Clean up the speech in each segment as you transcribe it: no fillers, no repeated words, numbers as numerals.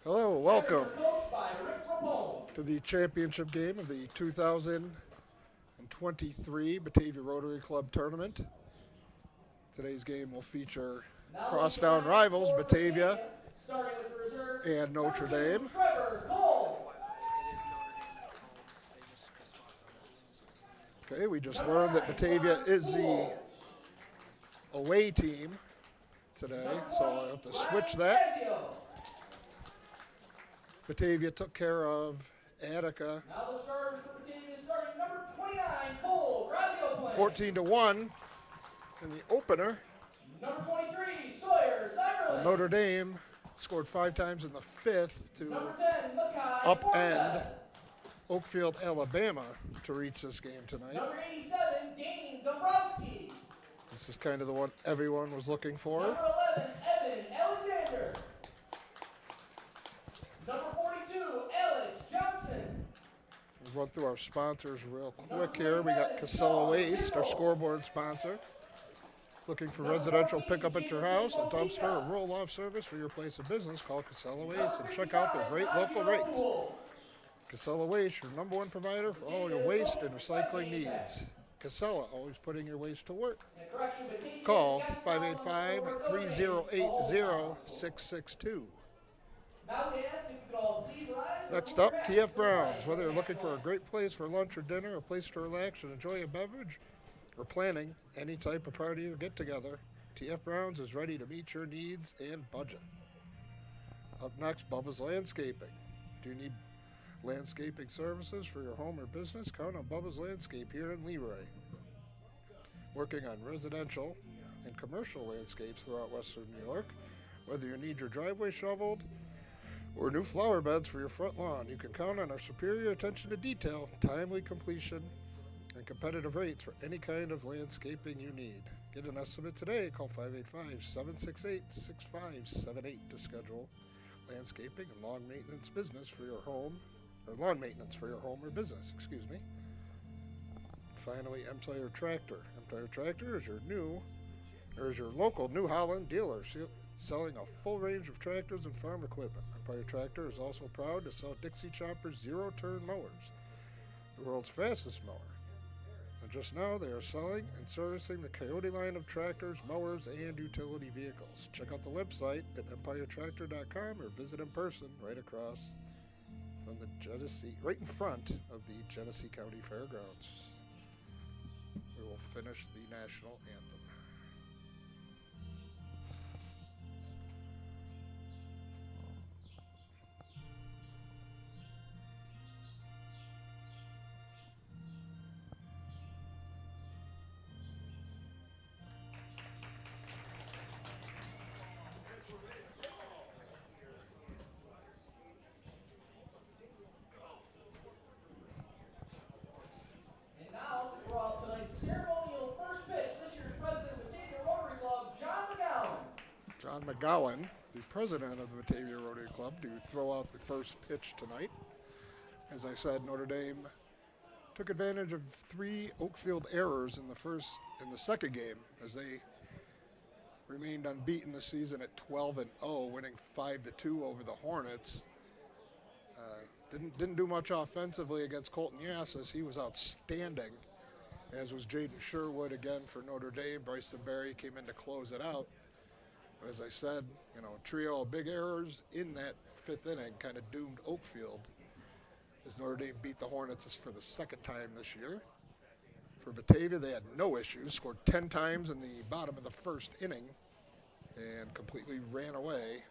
Hello, welcome to the championship game of the 2023 Batavia Rotary Club Tournament. Today's game will feature crosstown rivals Batavia and Notre Dame. Okay, we just learned that Batavia is the away team today, so I'll have to switch that. Batavia took care of Attica 14-1 in the opener. Number 23, Sawyer Cyberlin. Notre Dame scored 5 times in the fifth to Number 10, Mackay upend Portland. Oakfield, Alabama to reach this game tonight. Number 87, Dane Dombrowski. This is kind of the one everyone was looking for. Number 11, Evan Alexander. Number 42, Alex Johnson. We'll run through our sponsors real quick here. We got Casella Waste, our scoreboard sponsor. Looking for residential pickup at your house, a dumpster, or roll-off service for your place of business, call Casella Waste and check out their great local rates. Casella Waste, your number one provider for all your waste and recycling needs. Casella, always putting your waste to work. Call 585-3080-662. Next up, TF Browns. Whether you're looking for a great place for lunch or dinner, a place to relax and enjoy a beverage, or planning any type of party or get-together, TF Browns is ready to meet your needs and budget. Up next, Bubba's Landscaping. Do you need landscaping services for your home or business? Count on Bubba's Landscape here in Leroy. Working on residential and commercial landscapes throughout western New York. Whether you need your driveway shoveled or new flower beds for your front lawn, you can count on our superior attention to detail, timely completion, and competitive rates for any kind of landscaping you need. Get an estimate today. Call 585-768-6578 to schedule landscaping and lawn maintenance business for your home, or lawn maintenance for your home or business, excuse me. Finally, Empire Tractor. Empire Tractor is your local New Holland dealer, selling a full range of tractors and farm equipment. Empire Tractor is also proud to sell Dixie Chopper zero-turn mowers, the world's fastest mower. And just now, they are selling and servicing the Coyote line of tractors, mowers, and utility vehicles. Check out the website at empiretractor.com or visit in person right across from the Genesee, right in front of the Genesee County Fairgrounds. We will finish the national anthem. And now, to throw out tonight's ceremonial first pitch, this year's president of the Batavia Rotary Club, John McGowan. John McGowan, the president of the Batavia Rotary Club, to throw out the first pitch tonight. As I said, Notre Dame took advantage of 3 Oakfield errors in the second game, as they remained unbeaten this season at 12-0, winning 5-2 over the Hornets. Didn't do much offensively against Colton Yassis. He was outstanding, as was Jaden Sherwood again for Notre Dame. Bryson Berry came in to close it out. But as I said, a trio of big errors in that 5th inning kind of doomed Oakfield, as Notre Dame beat the Hornets for the second time this year. For Batavia, they had no issues, scored 10 times in the bottom of the 1st inning, and completely ran away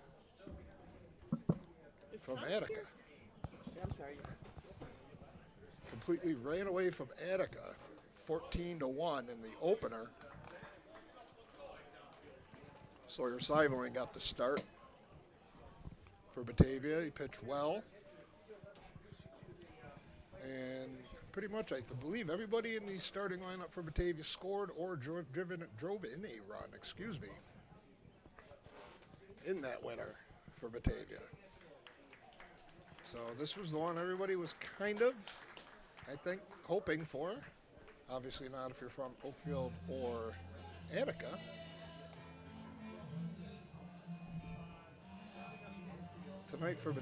from Attica. I'm sorry. Completely ran away from Attica, 14-1 in the opener. Sawyer Cyberlin got the start for Batavia. He pitched well. And pretty much, I believe, everybody in the starting lineup for Batavia scored or drove in a run, in that winner for Batavia. So this was the one everybody was kind of, I think, hoping for. Obviously not if you're from Oakfield or Attica. Tonight for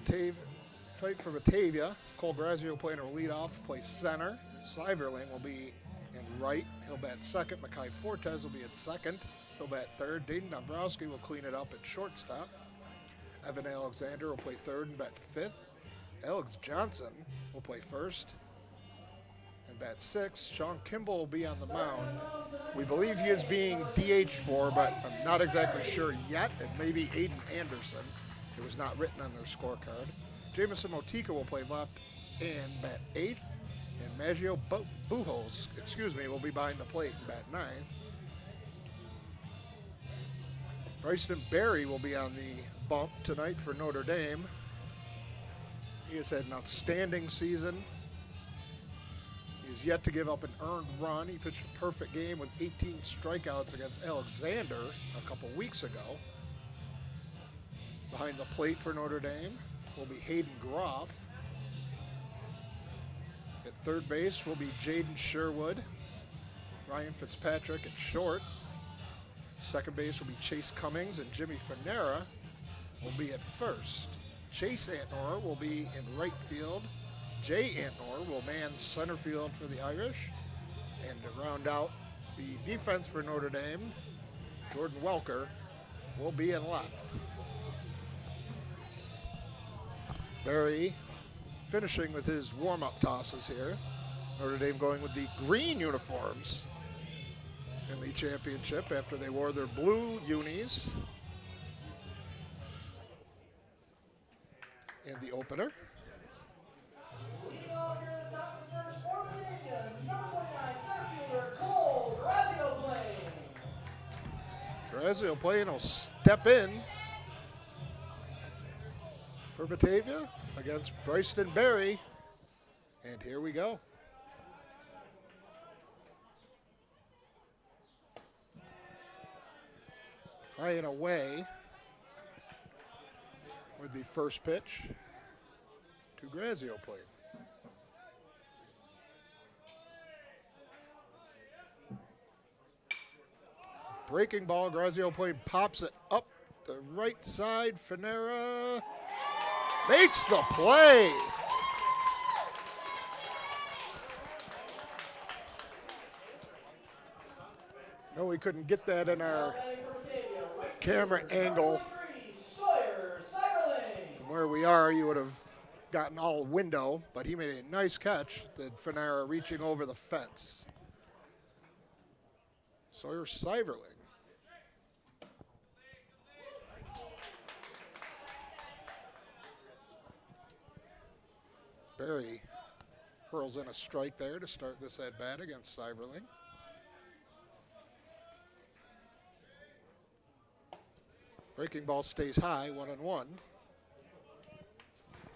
Batavia, Cole Grazio playing a leadoff, plays center. Seiverling will be in right. He'll bat second. Mackay Fortes will be at second. He'll bat third. Dayton Dombrowski will clean it up at shortstop. Evan Alexander will play third and bat fifth. Alex Johnson will play first and bat sixth. Sean Kimball will be on the mound. We believe he is being DH for, but I'm not exactly sure yet. It may be Aiden Anderson. It was not written on their scorecard. Jamison Motika will play left and bat eighth. And Maggio Bujos, will be behind the plate and bat ninth. Bryson Berry will be on the bump tonight for Notre Dame. He has had an outstanding season. He has yet to give up an earned run. He pitched a perfect game with 18 strikeouts against Alexander a couple weeks ago. Behind the plate for Notre Dame will be Hayden Groff. At third base will be Jaden Sherwood. Ryan Fitzpatrick at short. Second base will be Chase Cummings, and Jimmy Fanera will be at first. Chase Antnor will be in right field. Jay Antnor will man center field for the Irish. And to round out the defense for Notre Dame, Jordan Welker will be in left. Barry finishing with his warm-up tosses here. Notre Dame going with the green uniforms in the championship after they wore their blue unis in the opener. Leading off here at the top of the first, for Batavia, number 49 center fielder Cole Grazio playing. Grazio playing will step in for Batavia against Bryson Berry. And here we go. High and away with the first pitch to Grazio playing. Breaking ball, Grazio playing pops it up the right side. Fanera makes the play. No, we couldn't get that in our camera angle. From where we are, you would have gotten all window, but he made a nice catch. Then Fanera reaching over the fence. Sawyer Seiverling. Berry hurls in a strike there to start this at bat against Seiverling. Breaking ball stays high, 1-1.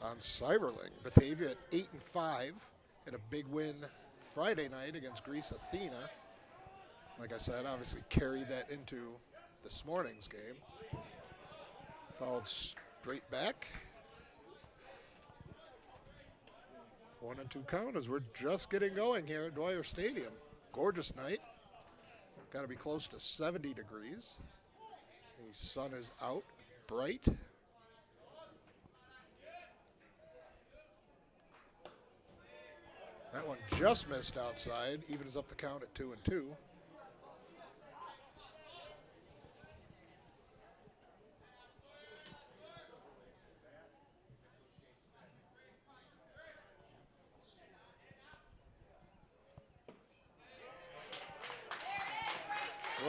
On Seiverling, Batavia at 8-5. Had a big win Friday night against Greece Athena. Like I said, obviously carried that into this morning's game. Fouled straight back. 1-2 count as we're just getting going here at Dwyer Stadium. Gorgeous night. Got to be close to 70 degrees. The sun is out, bright. That one just missed outside, evens up the count at 2-2.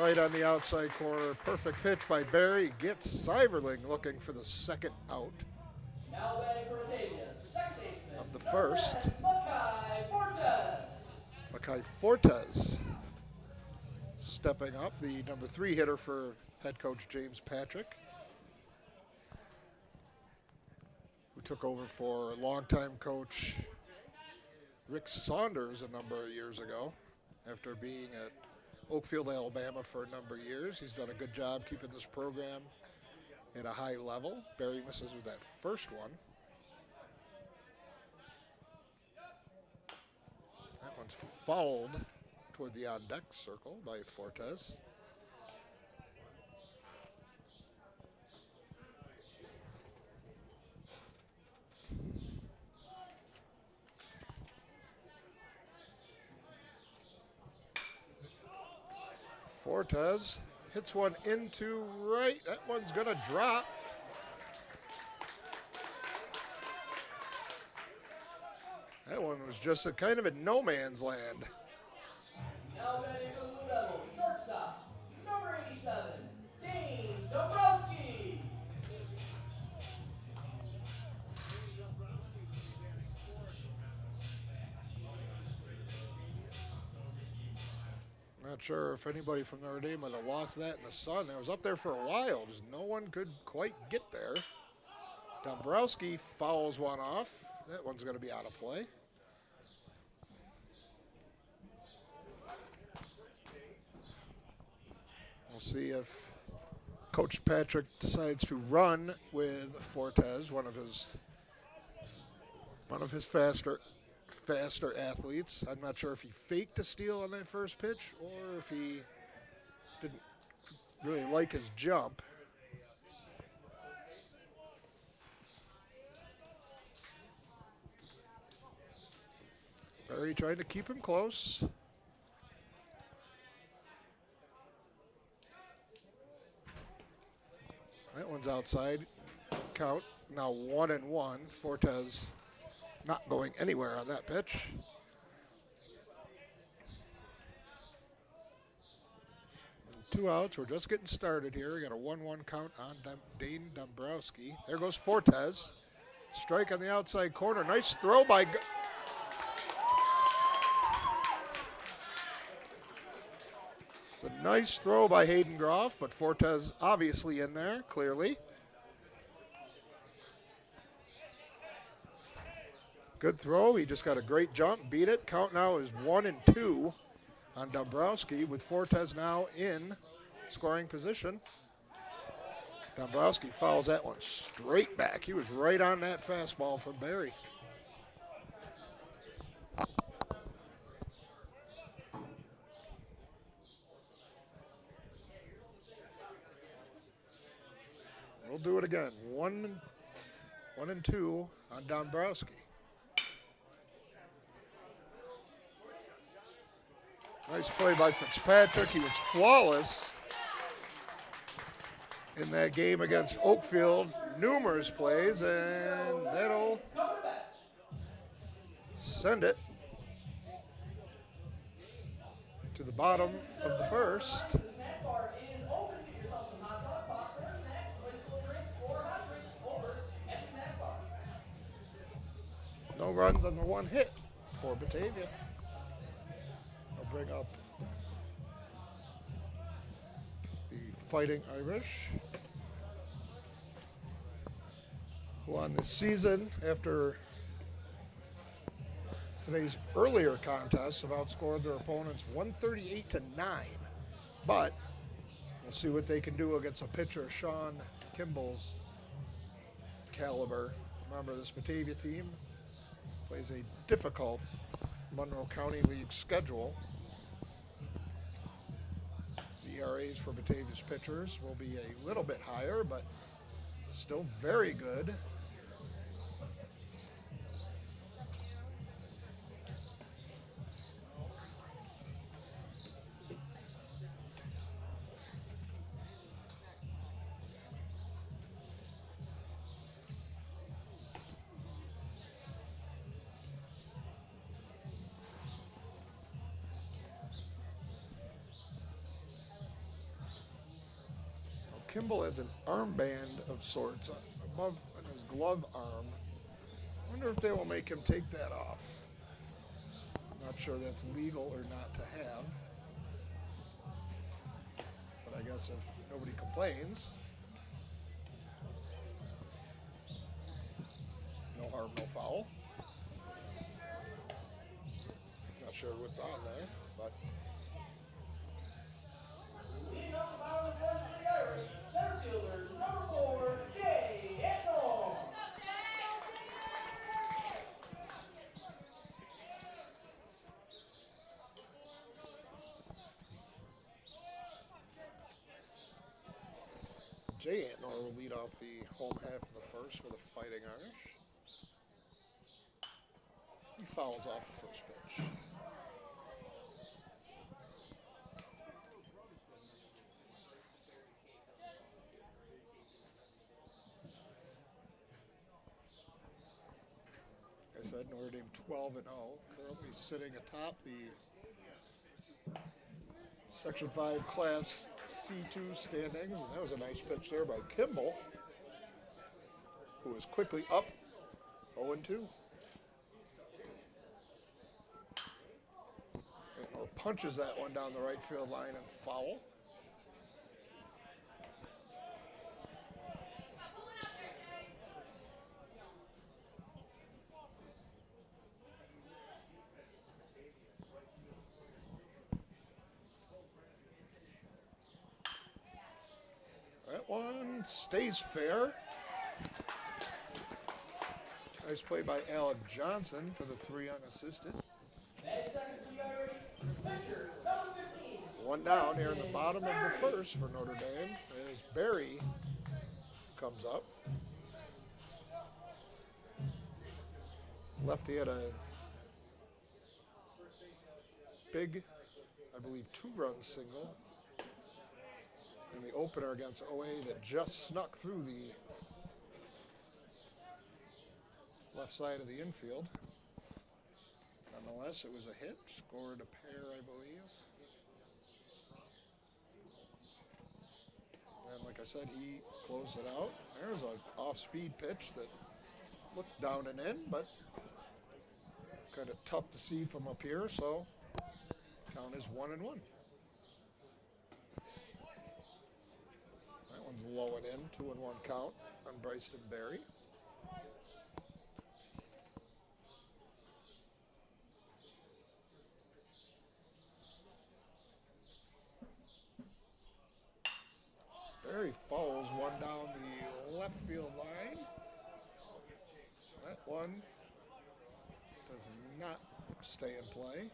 Right on the outside corner, perfect pitch by Berry. Gets Seiverling looking for the second out. Now batting for Batavia, second baseman of the first. Mackay Fortes. Mackay Fortes stepping up, the number 3 hitter for head coach James Patrick, who took over for longtime coach Rick Saunders a number of years ago after being at Oakfield, Alabama for a number of years. He's done a good job keeping this program at a high level. Barry misses with that first one. That one's fouled toward the on-deck circle by Fortes. Fortes hits one into right. That one's going to drop. That one was just a kind of in no man's land. Now batting for the Blue Devils, shortstop, number 87, Dane Dombrowski. Not sure if anybody from Notre Dame might have lost that in the sun. It was up there for a while. Just no one could quite get there. Dombrowski fouls one off. That one's going to be out of play. We'll see if Coach Patrick decides to run with Fortes, one of his faster athletes. I'm not sure if he faked a steal on that first pitch or if he didn't really like his jump. Barry trying to keep him close. That one's outside. Count now 1-1. Fortes not going anywhere on that pitch. And 2 outs. We're just getting started here. We got a 1-1 count on Dane Dombrowski. There goes Fortes. Strike on the outside corner. Nice throw by. It's a nice throw by Hayden Groff, but Fortes obviously in there, clearly. Good throw. He just got a great jump, beat it. Count now is 1-2 on Dombrowski, with Fortes now in scoring position. Dombrowski fouls that one straight back. He was right on that fastball from Barry. We'll do it again. 1-2 on Dombrowski. Nice play by Fitzpatrick. He was flawless in that game against Oakfield. Numerous plays, and that'll send it to the bottom of the first. No runs on the one hit for Batavia. I'll bring up the Fighting Irish, who on this season, after today's earlier contests, have outscored their opponents 138-9. But we'll see what they can do against a pitcher Sean Kimball's caliber. Remember, this Batavia team plays a difficult Monroe County League schedule. The ERAs for Batavia's pitchers will be a little bit higher, but still very good. Kimball has an armband of sorts above on his glove arm. I wonder if they will make him take that off. I'm not sure that's legal or not to have. But I guess if nobody complains, no harm, no foul. Not sure what's on there, but Leading up the bottom of the first for the Irish, center fielders, number 4, Jay Etnall. Jay Antnor will lead off the home half of the first for the Fighting Irish. He fouls off the first pitch. said, Notre Dame 12-0, currently sitting atop the Section 5 Class C2 standings. And that was a nice pitch there by Kimball, who is quickly up 0-2. And punches that one down the right field line and foul. That one stays fair. Nice play by Alec Johnson for the 3 unassisted. One down here in the bottom of the first for Notre Dame as Barry comes up. Lefty had a big, I believe, 2-run single in the opener against OA that just snuck through the left side of the infield. Nonetheless, it was a hit, scored a pair, I believe. And like I said, he closed it out. There's an off-speed pitch that looked down and in, but kind of tough to see from up here, so count is 1-1. That one's low and in, 2-1 count on Bryson Berry. Berry fouls one down the left field line. That one does not stay in play.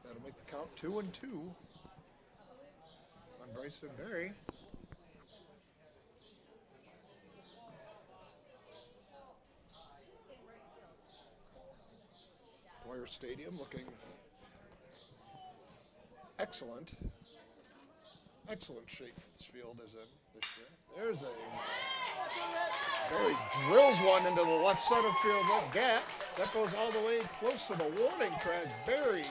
That'll make the count 2-2 on Bryson Berry. Dwyer Stadium looking excellent. Excellent shape this field is in this year. There's a Berry drills one into the left center field gap. That goes all the way close to the warning track. Berry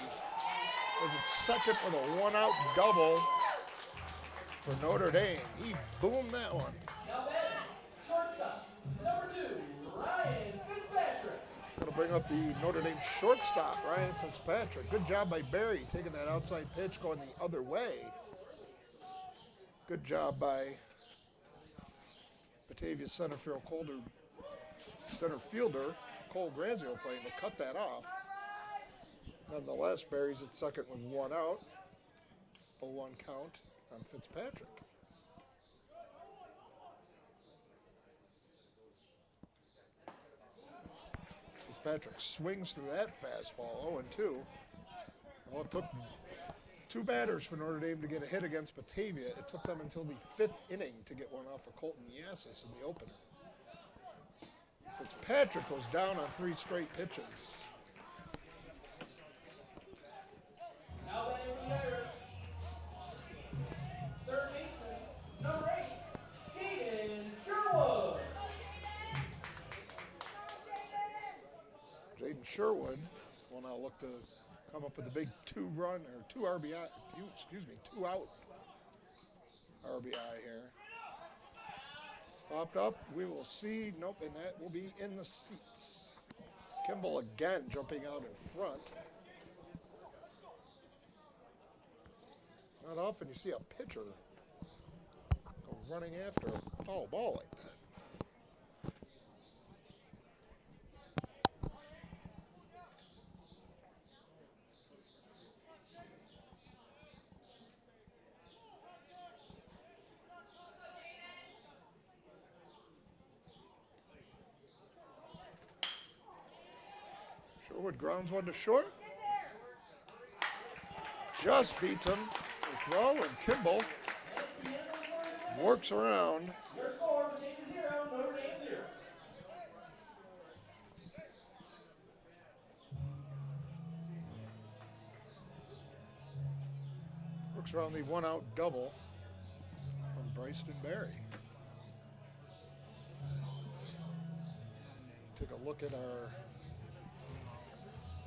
was at second with a 1-out double for Notre Dame. He boomed that one. Now that's shortstop, number 2, Ryan Fitzpatrick. That'll bring up the Notre Dame shortstop, Ryan Fitzpatrick. Good job by Berry taking that outside pitch going the other way. Good job by Batavia center fielder Cole Grazio playing to cut that off. Nonetheless, Berry's at second with 1 out. 0-1 count on Fitzpatrick. Fitzpatrick swings through that fastball, 0-2. Well, it took 2 batters for Notre Dame to get a hit against Batavia. It took them until the 5th inning to get one off of Colton Yassis in the opener. Fitzpatrick goes down on 3 straight pitches. Now batting for the Irish, third baseman, number 8, Jaden Sherwood. Jaden Sherwood will now look to come up with a big 2-run or 2 RBI, 2-out RBI here. It's popped up. We will see. Nope, and that will be in the seats. Kimball again jumping out in front. Not often you see a pitcher go running after a foul ball like that. Sherwood grounds one to short. Just beats him. The throw, and Kimball works around. Your score, Batavia 0, Notre Dame 0. Works around the 1-out double from Bryson Berry. Take a look at our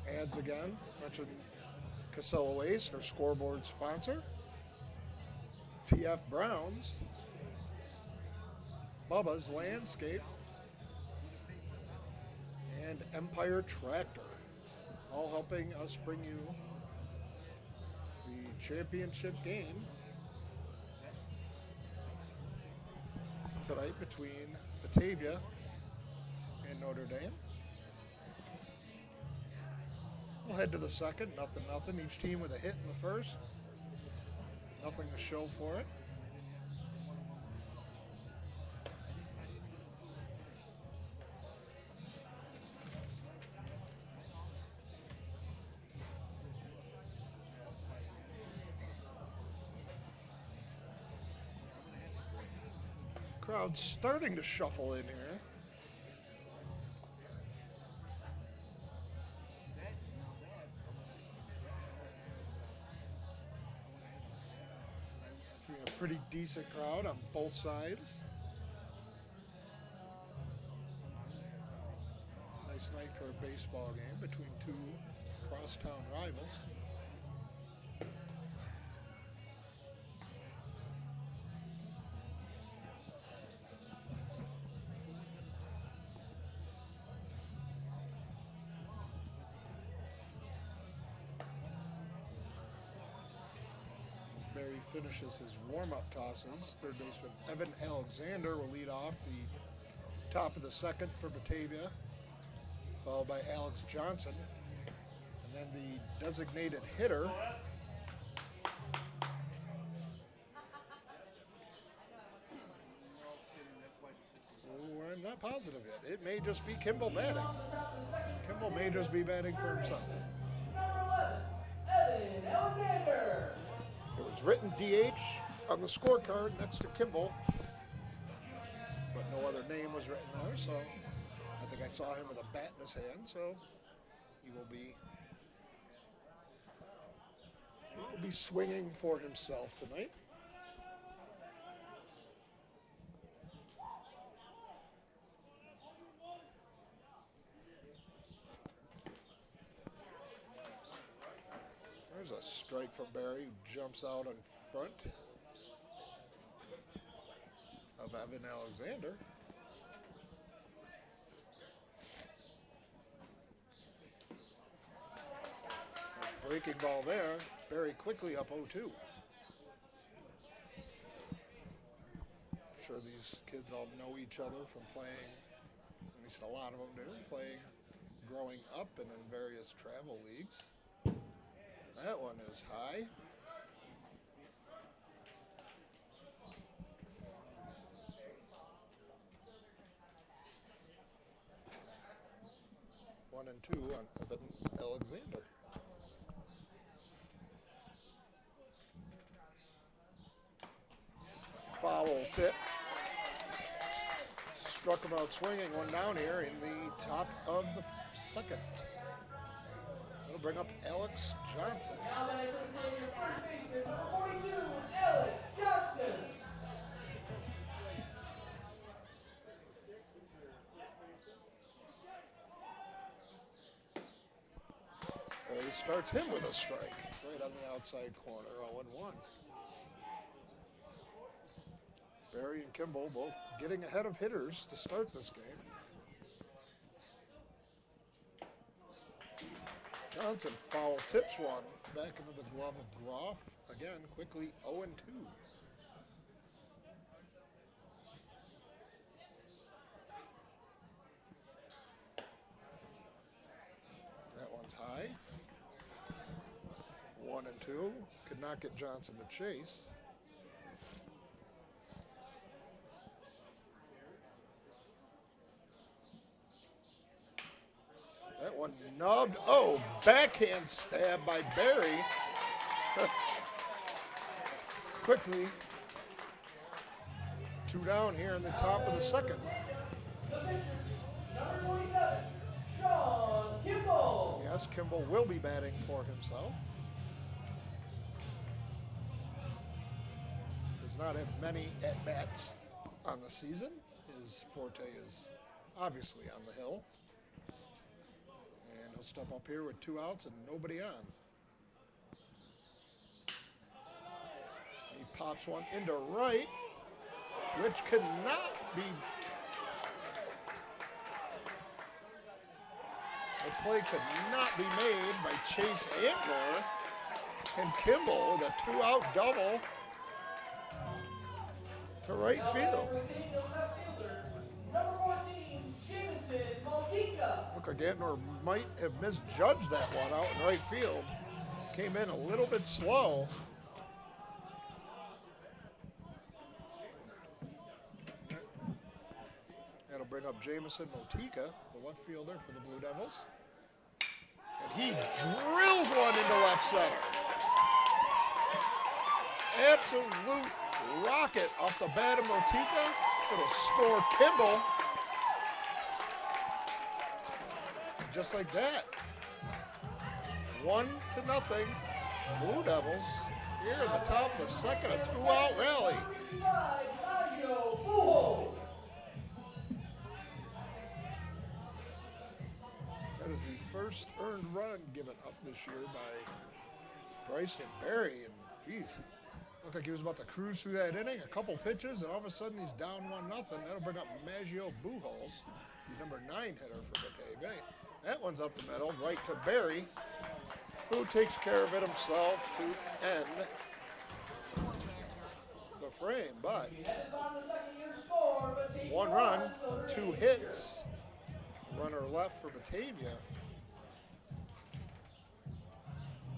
Ads again, mentioned Casella Waste, our scoreboard sponsor. TF Browns. Bubba's Landscape. And Empire Tractor. All helping us bring you the championship game tonight between Batavia and Notre Dame. We'll head to the second, nothing. Each team with a hit in the first. Nothing to show for it. Crowd's starting to shuffle in here. A pretty decent crowd on both sides. Nice night for a baseball game between two crosstown rivals. Barry finishes his warm-up tosses. Third baseman Evan Alexander will lead off the top of the second for Batavia, followed by Alex Johnson. And then the designated hitter, I'm not positive yet. It may just be Kimball batting. Kimball may just be batting for himself. Number 11, Evan Alexander. It was written DH on the scorecard next to Kimball, but no other name was written there, so I think I saw him with a bat in his hand, so he will be swinging for himself tonight. There's a strike from Barry, who jumps out in front of Evan Alexander. There's breaking ball there. Barry quickly up 0-2. I'm sure these kids all know each other from playing, at least a lot of them do, playing growing up and in various travel leagues. That one is high. One and two on Evan Alexander. Foul tip. Struck him out swinging, one down here in the top of the second. That'll bring up Alex Johnson. Now batting for Batavia, first baseman, number 42, Alex Johnson. He starts him with a strike right on the outside corner, 0-1. Barry and Kimball both getting ahead of hitters to start this game. Johnson foul tips one back into the glove of Groff. Again, quickly 0-2. That one's high. 1-2. Could not get Johnson to chase. That one nubbed. Oh, backhand stab by Barry. Quickly. Two down here in the top of the second. The pitcher, number 27, Sean Kimball. Yes, Kimball will be batting for himself. Does not have many at-bats on the season. His forte is obviously on the hill. And he'll will step up here with 2 outs and nobody on. He pops one into right, which cannot be. The play could not be made by Chase Antler, and Kimball with a 2-out double to right field. Number 14, Jameson Maltika. Looked like Antler might have misjudged that one out in right field. Came in a little bit slow. That'll bring up Jameson Motika, the left fielder for the Blue Devils. And he drills one into left center. Absolute rocket off the bat of Motika. It'll score Kimball. Just like that. 1-0. Blue Devils here at the top of the second, a 2-out rally. That is the first earned run given up this year by Bryson Berry. And geez, looked like he was about to cruise through that inning. A couple pitches, and all of a sudden he's down 1-0. That'll bring up Maggio Buchholz, the number 9 hitter for Batavia. That one's up the middle, right to Berry, who takes care of it himself to end the frame. But 1 run, 2 hits, runner left for Batavia.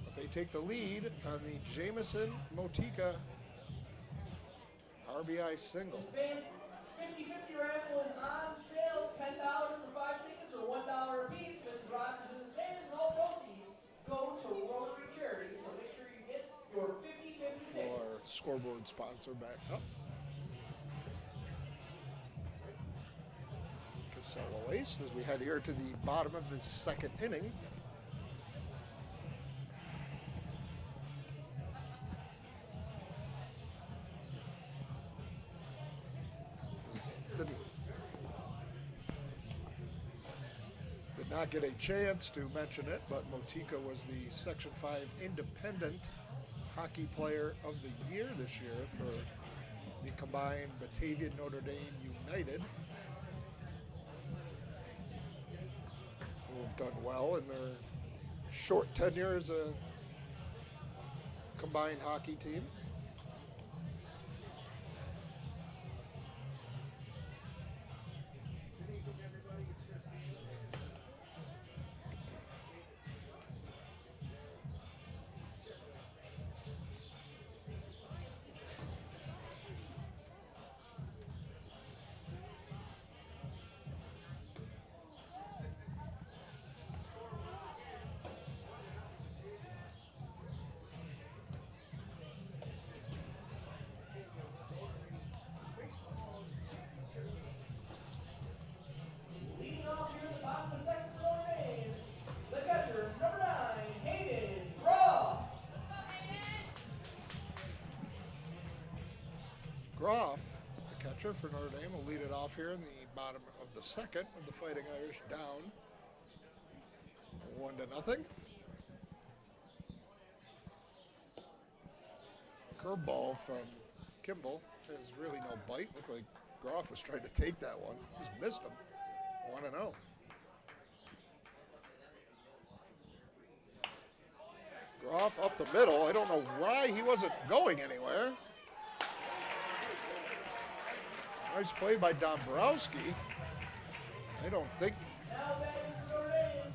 But they take the lead on the Jameson Motika RBI single. 50-50 raffle is on sale, $10 for 5 tickets or $1 a piece. Mrs. Rogers in the stands, and all proceeds go to Rotary Charity. So make sure you get your 50-50 tickets. Our scoreboard sponsor back up. Casella Waste as we head here to the bottom of the second inning. Did not get a chance to mention it, but Motika was the Section 5 Independent Hockey Player of the Year this year for the combined Batavia Notre Dame United, who have done well in their short tenure as a combined hockey team. Leading off here at the bottom of the second tournament, the catcher, number 9, Hayden Groff. Groff, the catcher for Notre Dame, will lead it off here in the bottom of the second with the Fighting Irish down 1-0. Curveball from Kimball has really no bite. Looked like Groff was trying to take that one. Just missed him. 1-0. Groff up the middle. I don't know why he wasn't going anywhere. Nice play by Dombrowski. I don't think. Now batting for Notre Dame,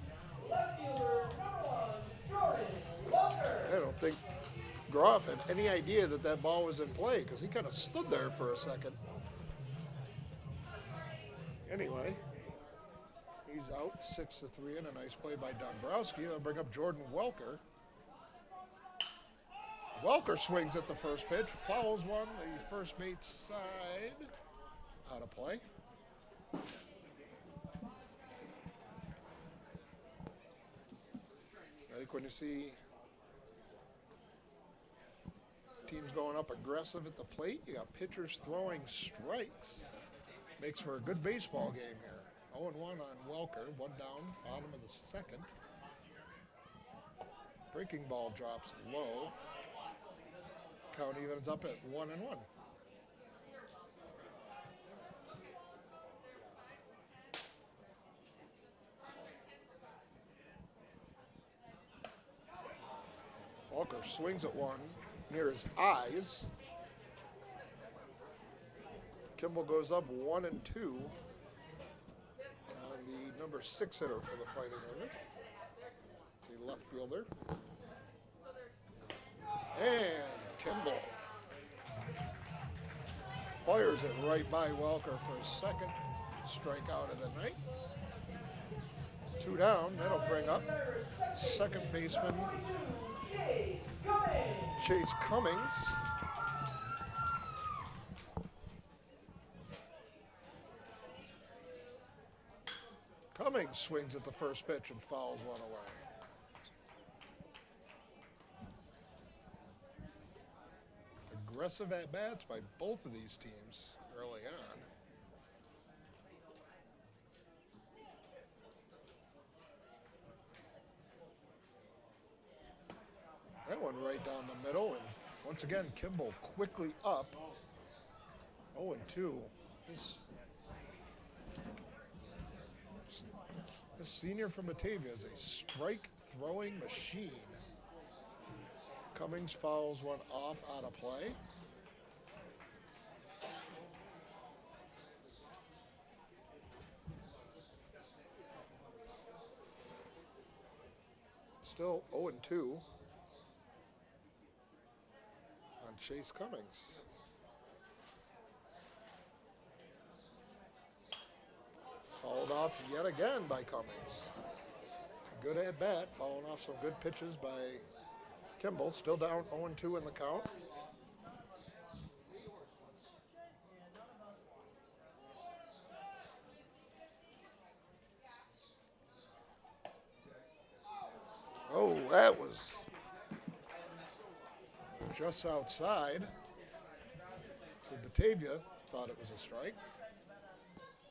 left fielder, number 1, Jordan Walker. I don't think Groff had any idea that that ball was in play because he kind of stood there for a second. Anyway, he's out 6-3 and a nice play by Dombrowski. They'll bring up Jordan Welker. Welker swings at the first pitch, fouls one, the first base side, out of play. I think when you see teams going up aggressive at the plate, you got pitchers throwing strikes. Makes for a good baseball game here. 0-1 on Welker, 1 down, bottom of the second. Breaking ball drops low. Count evens up at 1-1. Walker swings at one near his eyes. Kimball goes up 1-2 on the number 6 hitter for the Fighting Irish, the left fielder. And Kimball fires it right by Welker for his second strikeout of the night. 2 down. That'll bring up second baseman Chase Cummings. Cummings swings at the first pitch and fouls one away. Aggressive at-bats by both of these teams early on. That one right down the middle, and once again, Kimball quickly up. 0-2. This senior from Batavia is a strike-throwing machine. Cummings fouls one off out of play. Still 0-2 on Chase Cummings. Fouled off yet again by Cummings. Good at bat, following off some good pitches by Kimball. Still down 0-2 in the count. Oh, that was just outside. So Batavia thought it was a strike.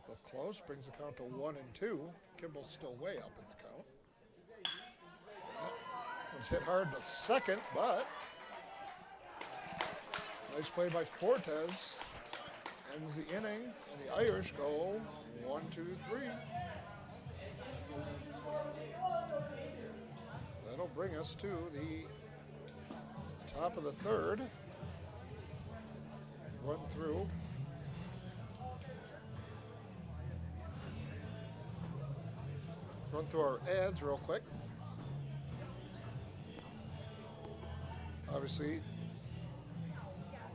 Look close, brings the count to 1-2. Kimball's still way up in the count. One's hit hard to second, but nice play by Fortes. Ends the inning, and the Irish go 1-2-3. That'll bring us to the top of the third. Run through. Run through our ads real quick. Obviously,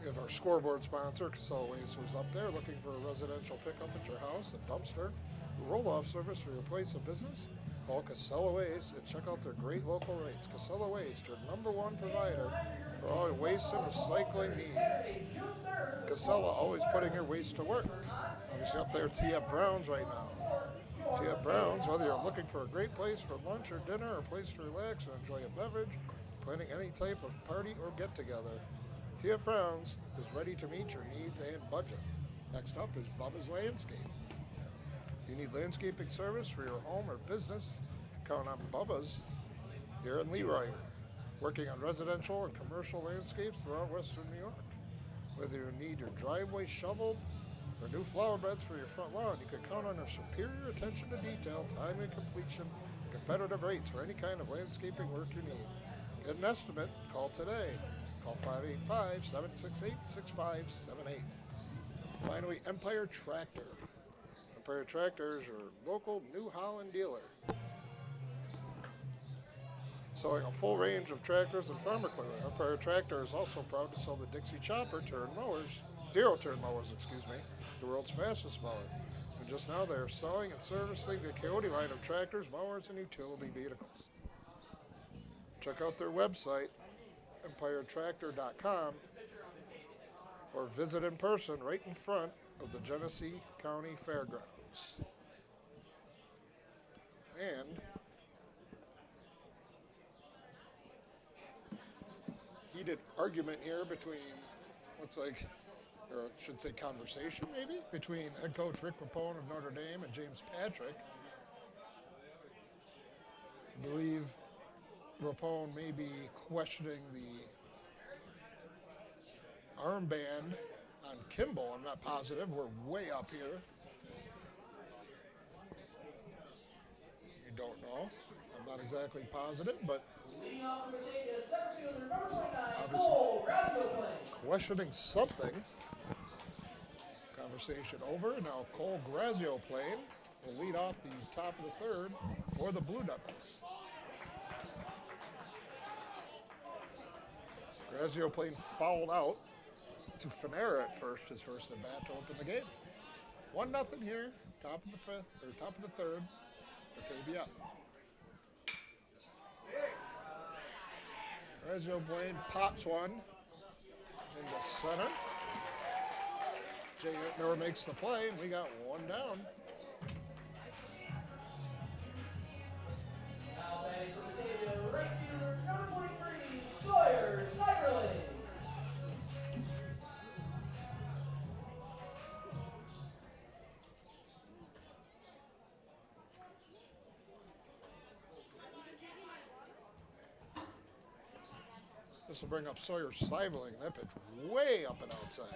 we have our scoreboard sponsor, Casella Waste, who's up there looking for a residential pickup at your house, a dumpster, a roll-off service for your place of business. Call Casella Waste and check out their great local rates. Casella Waste, your #1 provider for all your waste and recycling needs. Casella, always putting your waste to work. Obviously up there, T.F. Brown's right now. T.F. Brown's, whether you're looking for a great place for lunch or dinner or a place to relax and enjoy a beverage, planning any type of party or get-together, T.F. Brown's is ready to meet your needs and budget. Next up is Bubba's Landscape. You need landscaping service for your home or business? Count on Bubba's here in Leroy, working on residential and commercial landscapes throughout Western New York. Whether you need your driveway shoveled or new flower beds for your front lawn, you can count on their superior attention to detail, time and completion, and competitive rates for any kind of landscaping work you need. Get an estimate, call today. Call 585-768-6578. Finally, Empire Tractor. Empire Tractor is your local New Holland dealer. Selling a full range of tractors and farm equipment, Empire Tractor is also proud to sell the Dixie Chopper zero-turn mowers, the world's fastest mower. And just now they're selling and servicing the Coyote line of tractors, mowers, and utility vehicles. Check out their website, empiretractor.com, or visit in person right in front of the Genesee County Fairgrounds. And heated argument here between, looks like, or I should say conversation maybe, between head coach Rick Rapone of Notre Dame and James Patrick. I believe Rapone may be questioning the armband on Kimball. I'm not positive. We're way up here. You don't know. I'm not exactly positive, but Leading off for Batavia, center fielder number 29, obviously Cole Grazio playing. questioning something. Conversation over. Now Cole Grazio playing will lead off the top of the third for the Blue Devils. Grazio playing fouled out to Finera at first, his first at bat to open the game. 1-0 here, top of the fifth, or top of the third, Batavia up. Grazio playing, pops one into center. Jay Whitmore makes the play, and we got one down. Now batting for Batavia, right fielder number 23, Dwyer Stadium. This will bring up Sawyer Seiberling. That pitch way up and outside.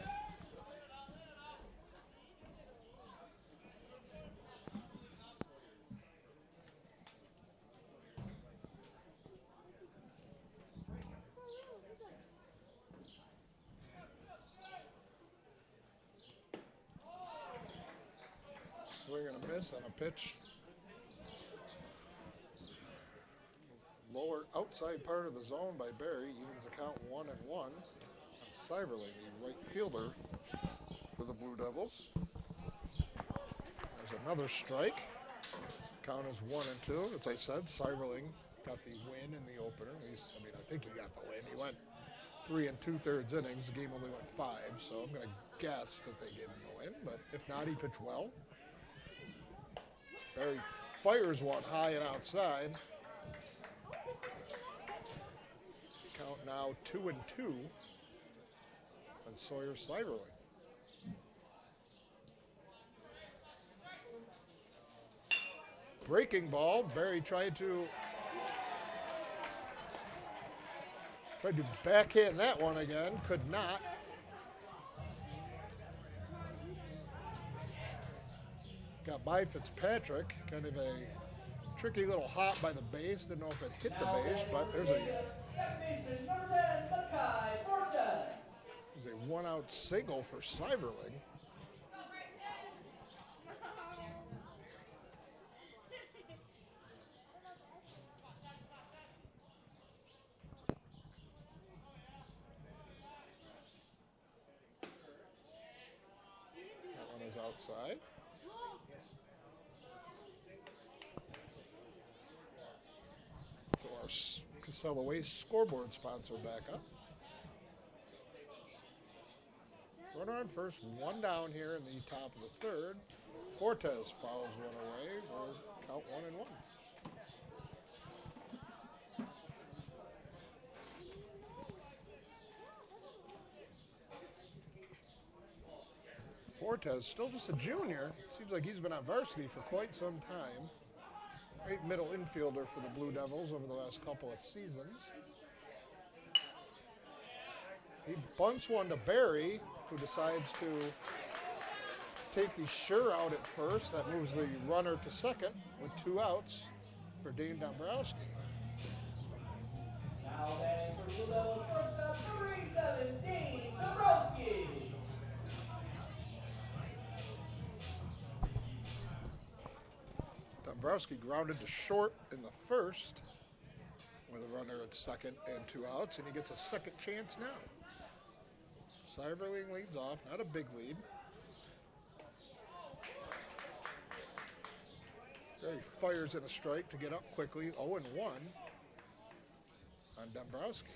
Swing and a miss on a pitch. Lower outside part of the zone by Barry, evens the count 1-1 on Seiberling, the right fielder for the Blue Devils. There's another strike. Count is 1-2. As I said, Seiberling got the win in the opener. I think he got the win. He went 3 2/3 innings. The game only went 5, so I'm going to guess that they gave him the win. But if not, he pitched well. Barry fires one high and outside. Count now 2-2 on Sawyer Seiberling. Breaking ball. Barry tried to backhand that one again. Could not. Got by Fitzpatrick. Kind of a tricky little hop by the base. Didn't know if it hit the base, but there's a one-out single for Seiberling. That one is outside. So our Casella Waste scoreboard sponsor back up. Runner on first, one down here in the top of the third. Fortes fouls one away. We'll count 1-1. Fortes, still just a junior. Seems like he's been on varsity for quite some time. Great middle infielder for the Blue Devils over the last couple of seasons. He bunts one to Barry, who decides to take the sure out at first. That moves the runner to second with 2 outs for Dane Dombrowski. Now batting for Blue Devils, shortstop number 87, Dane Dombrowski. Dombrowski grounded to short in the first with a runner at second and 2 outs, and he gets a second chance now. Seiberling leads off, not a big lead. Barry fires in a strike to get up quickly, 0-1 on Dombrowski.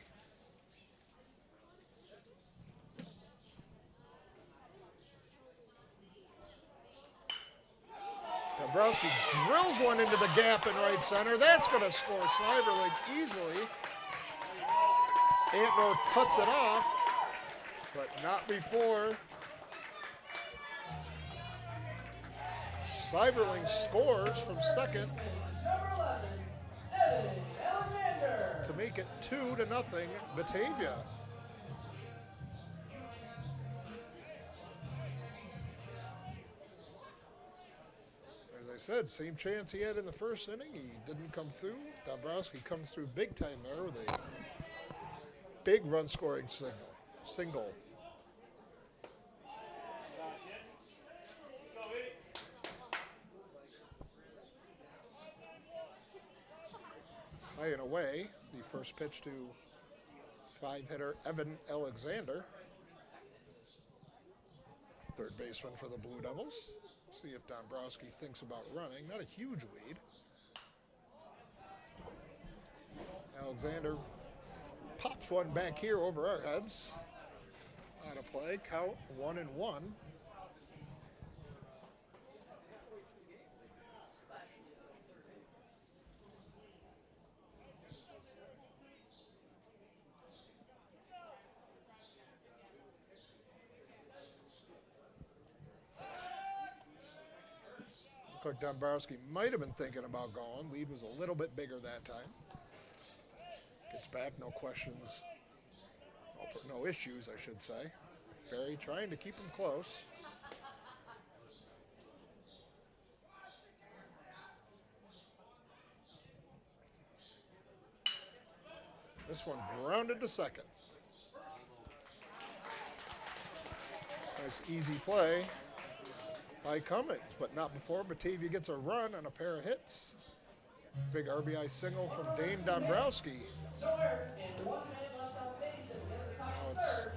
Dombrowski drills one into the gap in right center. That's going to score Seiberling easily. Antler cuts it off, but not before Seiberling scores from second. Number 11, Evan Alexander. to make it 2-0 Batavia. As I said, same chance he had in the first inning. He didn't come through. Dombrowski comes through big time there with a big run scoring single. High and away, the first pitch to 5-hitter Evan Alexander. Third baseman for the Blue Devils. See if Dombrowski thinks about running. Not a huge lead. Alexander pops one back here over our heads. On a play, count 1-1. Looked like Dombrowski might have been thinking about going. Lead was a little bit bigger that time. Gets back, no questions, no issues, I should say. Barry trying to keep him close. This one grounded to second. Nice easy play by Cummings, but not before Batavia gets a run on a pair of hits. Big RBI single from Dane Dombrowski. Now it's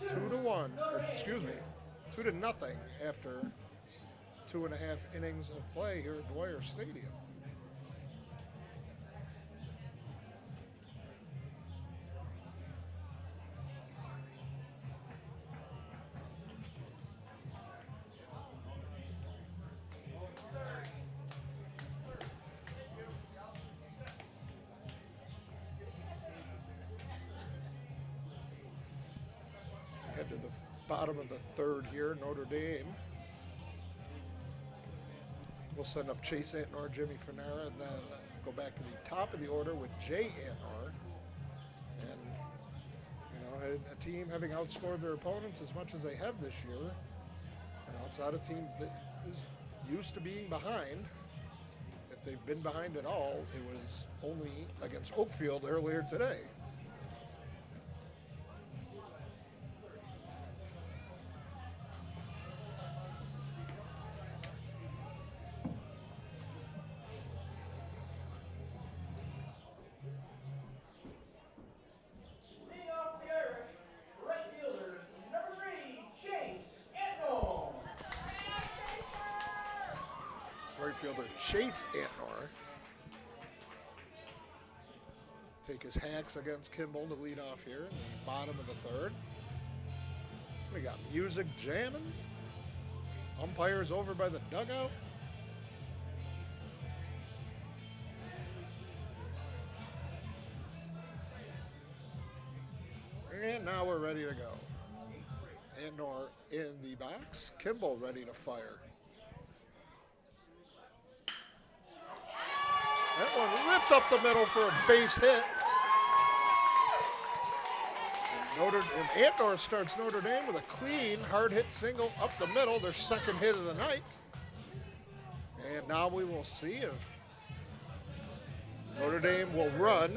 2-1, or excuse me, 2-0 after 2.5 innings of play here at Dwyer Stadium. Head to the bottom of the third here, Notre Dame. We'll send up Chase Antnor, Jimmy Fanera, and then go back to the top of the order with Jay Antnor. And, you know, a team having outscored their opponents as much as they have this year. You know, it's not a team that is used to being behind. If they've been behind at all, it was only against Oakfield earlier today. Fielder Chase Antnor take his hacks against Kimball to lead off here in the bottom of the third. We got music jamming. Umpires over by the dugout. And now we're ready to go. Antnor in the box. Kimball ready to fire. That one ripped up the middle for a base hit. And Antnor starts Notre Dame with a clean, hard-hit single up the middle, their second hit of the night. And now we will see if Notre Dame will run.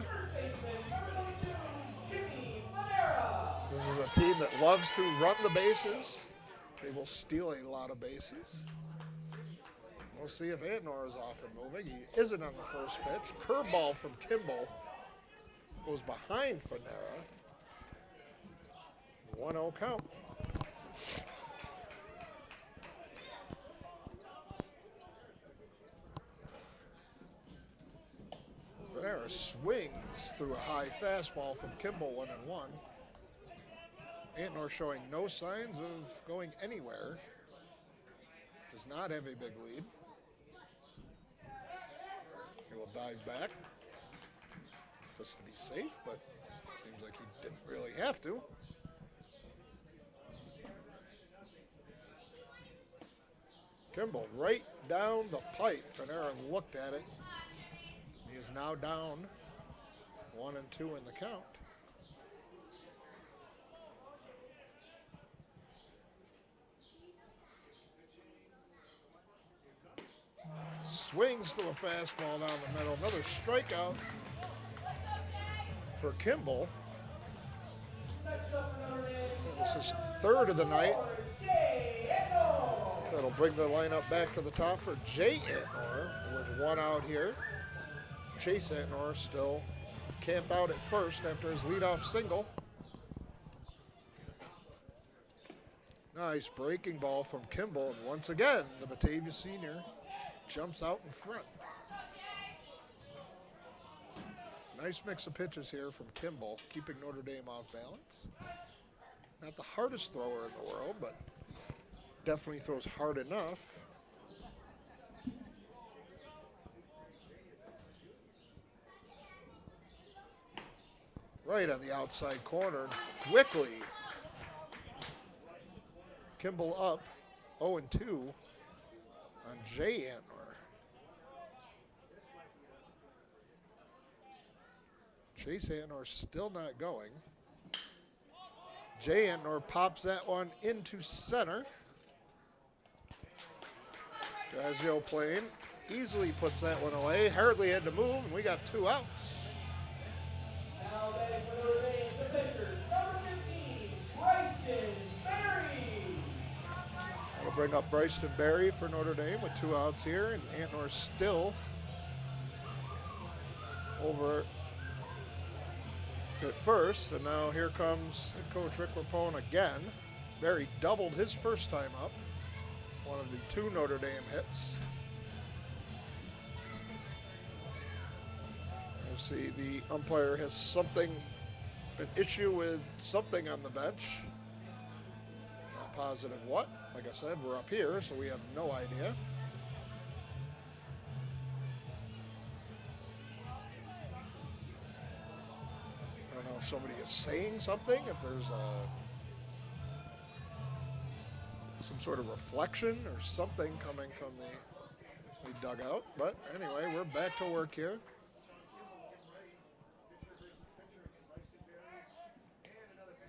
This is a team that loves to run the bases. They will steal a lot of bases. We'll see if Antnor is off and moving. He isn't on the first pitch. Curveball from Kimball goes behind Fanera. 1-0 count. Fanera swings through a high fastball from Kimball, 1-1. Antnor showing no signs of going anywhere. Does not have a big lead. He will dive back just to be safe, but seems like he didn't really have to. Kimball right down the pipe. Fanera looked at it. He is now down 1-2 in the count. Swings to a fastball down the middle. Another strikeout for Kimball. This is third of the night. That'll bring the lineup back to the top for Jay Antnor with 1 out here. Chase Antnor still camped out at first after his leadoff single. Nice breaking ball from Kimball, and once again, the Batavia senior jumps out in front. Nice mix of pitches here from Kimball, keeping Notre Dame off balance. Not the hardest thrower in the world, but definitely throws hard enough. Right on the outside corner, quickly. Kimball up 0-2 on Jay Antnor. Chase Antnor still not going. Jay Antnor pops that one into center. Grazio playing, easily puts that one away. Hardly had to move, and we got 2 outs. Now batting for Notre Dame, the pitcher, number 15, Bryson Berry. That'll bring up Bryson Berry for Notre Dame with 2 outs here, and Antnor still over at first. And now here comes head coach Rick Rapone again. Berry doubled his first time up, one of the 2 Notre Dame hits. We'll see the umpire has something, an issue with something on the bench. Not positive what. Like I said, we're up here, so we have no idea. I don't know if somebody is saying something, if there's some sort of reflection or something coming from the dugout. But anyway, we're back to work here.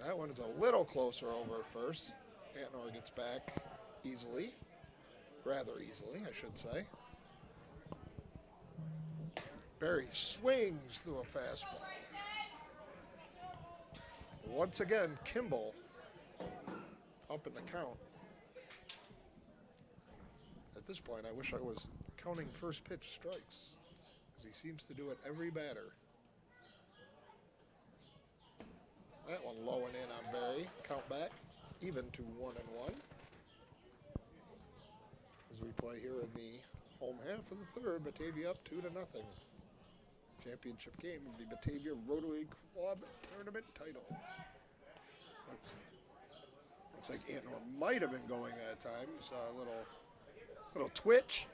That one is a little closer over at first. Antnor gets back easily. Rather easily, I should say. Berry swings through a fastball. Once again, Kimball up in the count. At this point, I wish I was counting first pitch strikes, because he seems to do it every batter. That one low and in on Berry. Count back, even to 1-1. As we play here in the home half of the third, Batavia up 2-0. Championship game of the Batavia Rotary Club Tournament title. Looks like Antnor might have been going at a time. You saw a little twitch.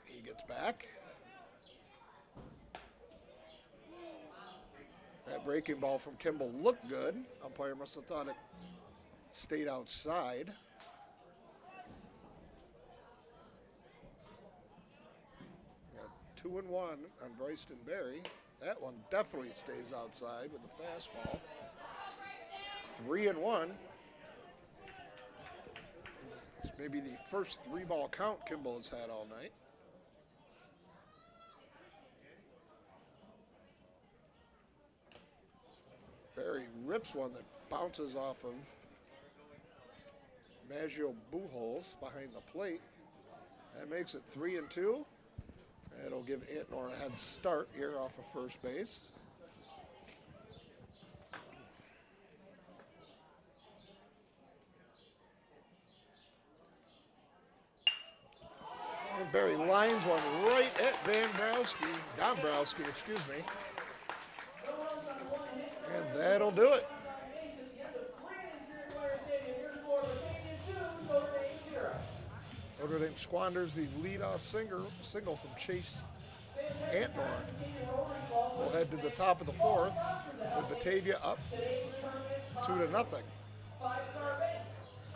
He gets back. That breaking ball from Kimball looked good. Umpire must have thought it stayed outside. Got 2-1 on Bryson Berry. That one definitely stays outside with the fastball. 3-1. It's maybe the first 3-ball count Kimball has had all night. Berry rips one that bounces off of Maggio Buchholz behind the plate. That makes it 3-2. It'll give Antnor a head start here off of first base. And Berry lines one right at Dombrowski, excuse me. And that'll do it. Notre Dame squanders the leadoff single from Chase Antnor. We'll head to the top of the fourth with Batavia up 2-0. Five-star bank,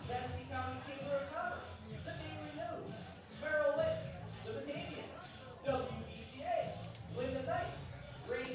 Genesee County Chamber of Commerce, the Daily News, Merrill Lynch, the Batavian, WBCA, Linda Knight, Radio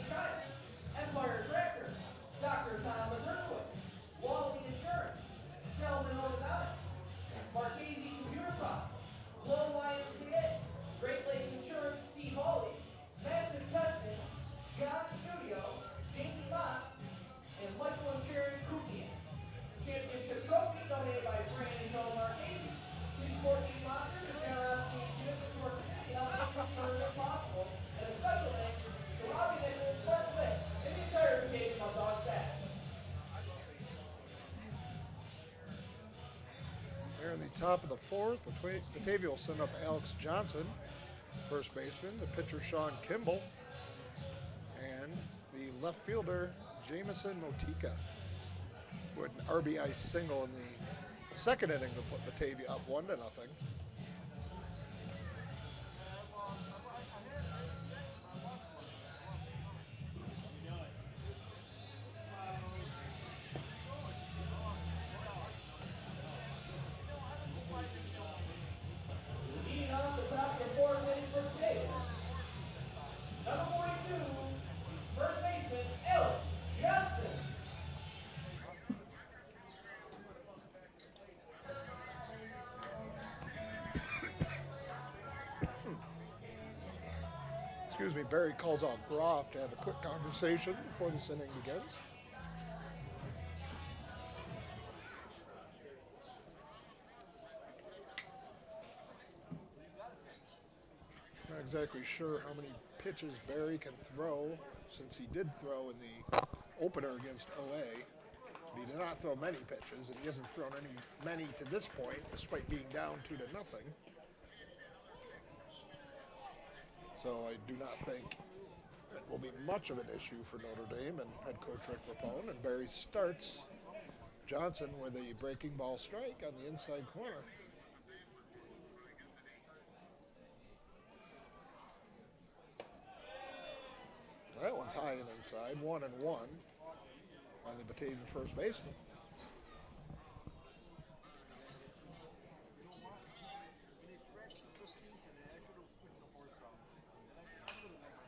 top of the fourth, Batavia will send up Alex Johnson, first baseman, the pitcher Sean Kimball, and the left fielder Jamison Motika, who had an RBI single in the second inning to put Batavia up 1-0. Leading off the top of the fourth inning for Batavia, number 42, first baseman Alex Johnson. Excuse me, Barry calls out Groff to have a quick conversation before this inning begins. Not exactly sure how many pitches Barry can throw, since he did throw in the opener against OA. But he did not throw many pitches, and he hasn't thrown many to this point, despite being down 2-0. So I do not think it will be much of an issue for Notre Dame and head coach Rick Rapone. And Barry starts Johnson with a breaking ball strike on the inside corner. That one's high and inside, 1-1 on the Batavia first baseman.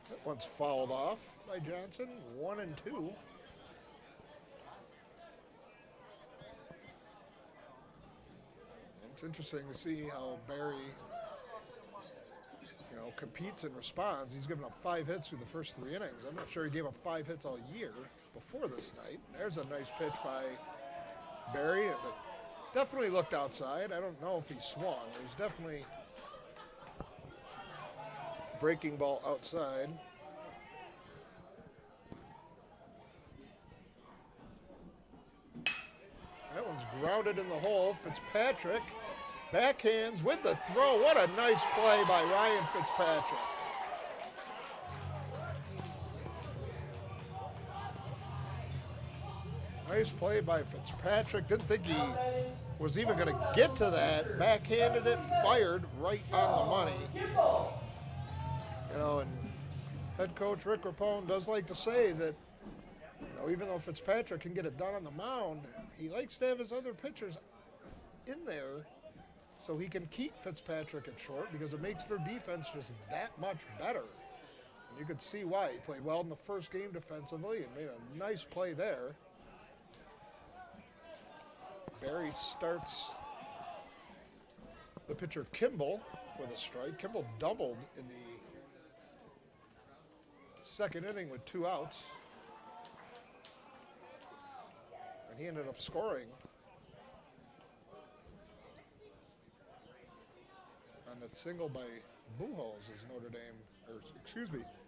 That one's fouled off by Johnson, 1-2. It's interesting to see how Barry, competes and responds. He's given up 5 hits through the first 3 innings. I'm not sure he gave up 5 hits all year before this night. There's a nice pitch by Barry, but definitely looked outside. I don't know if he swung. There's definitely breaking ball outside. That one's grounded in the hole. Fitzpatrick backhands with the throw. What a nice play by Ryan Fitzpatrick. Nice play by Fitzpatrick. Didn't think he was even going to get to that. Backhanded it, fired right on the money. And head coach Rick Rapone does like to say that, even though Fitzpatrick can get it done on the mound, he likes to have his other pitchers in there so he can keep Fitzpatrick at short, because it makes their defense just that much better. And you could see why. He played well in the first game defensively and made a nice play there. Barry starts the pitcher Kimball with a strike. Kimball doubled in the second inning with 2 outs. And he ended up scoring on that single by Buchholz as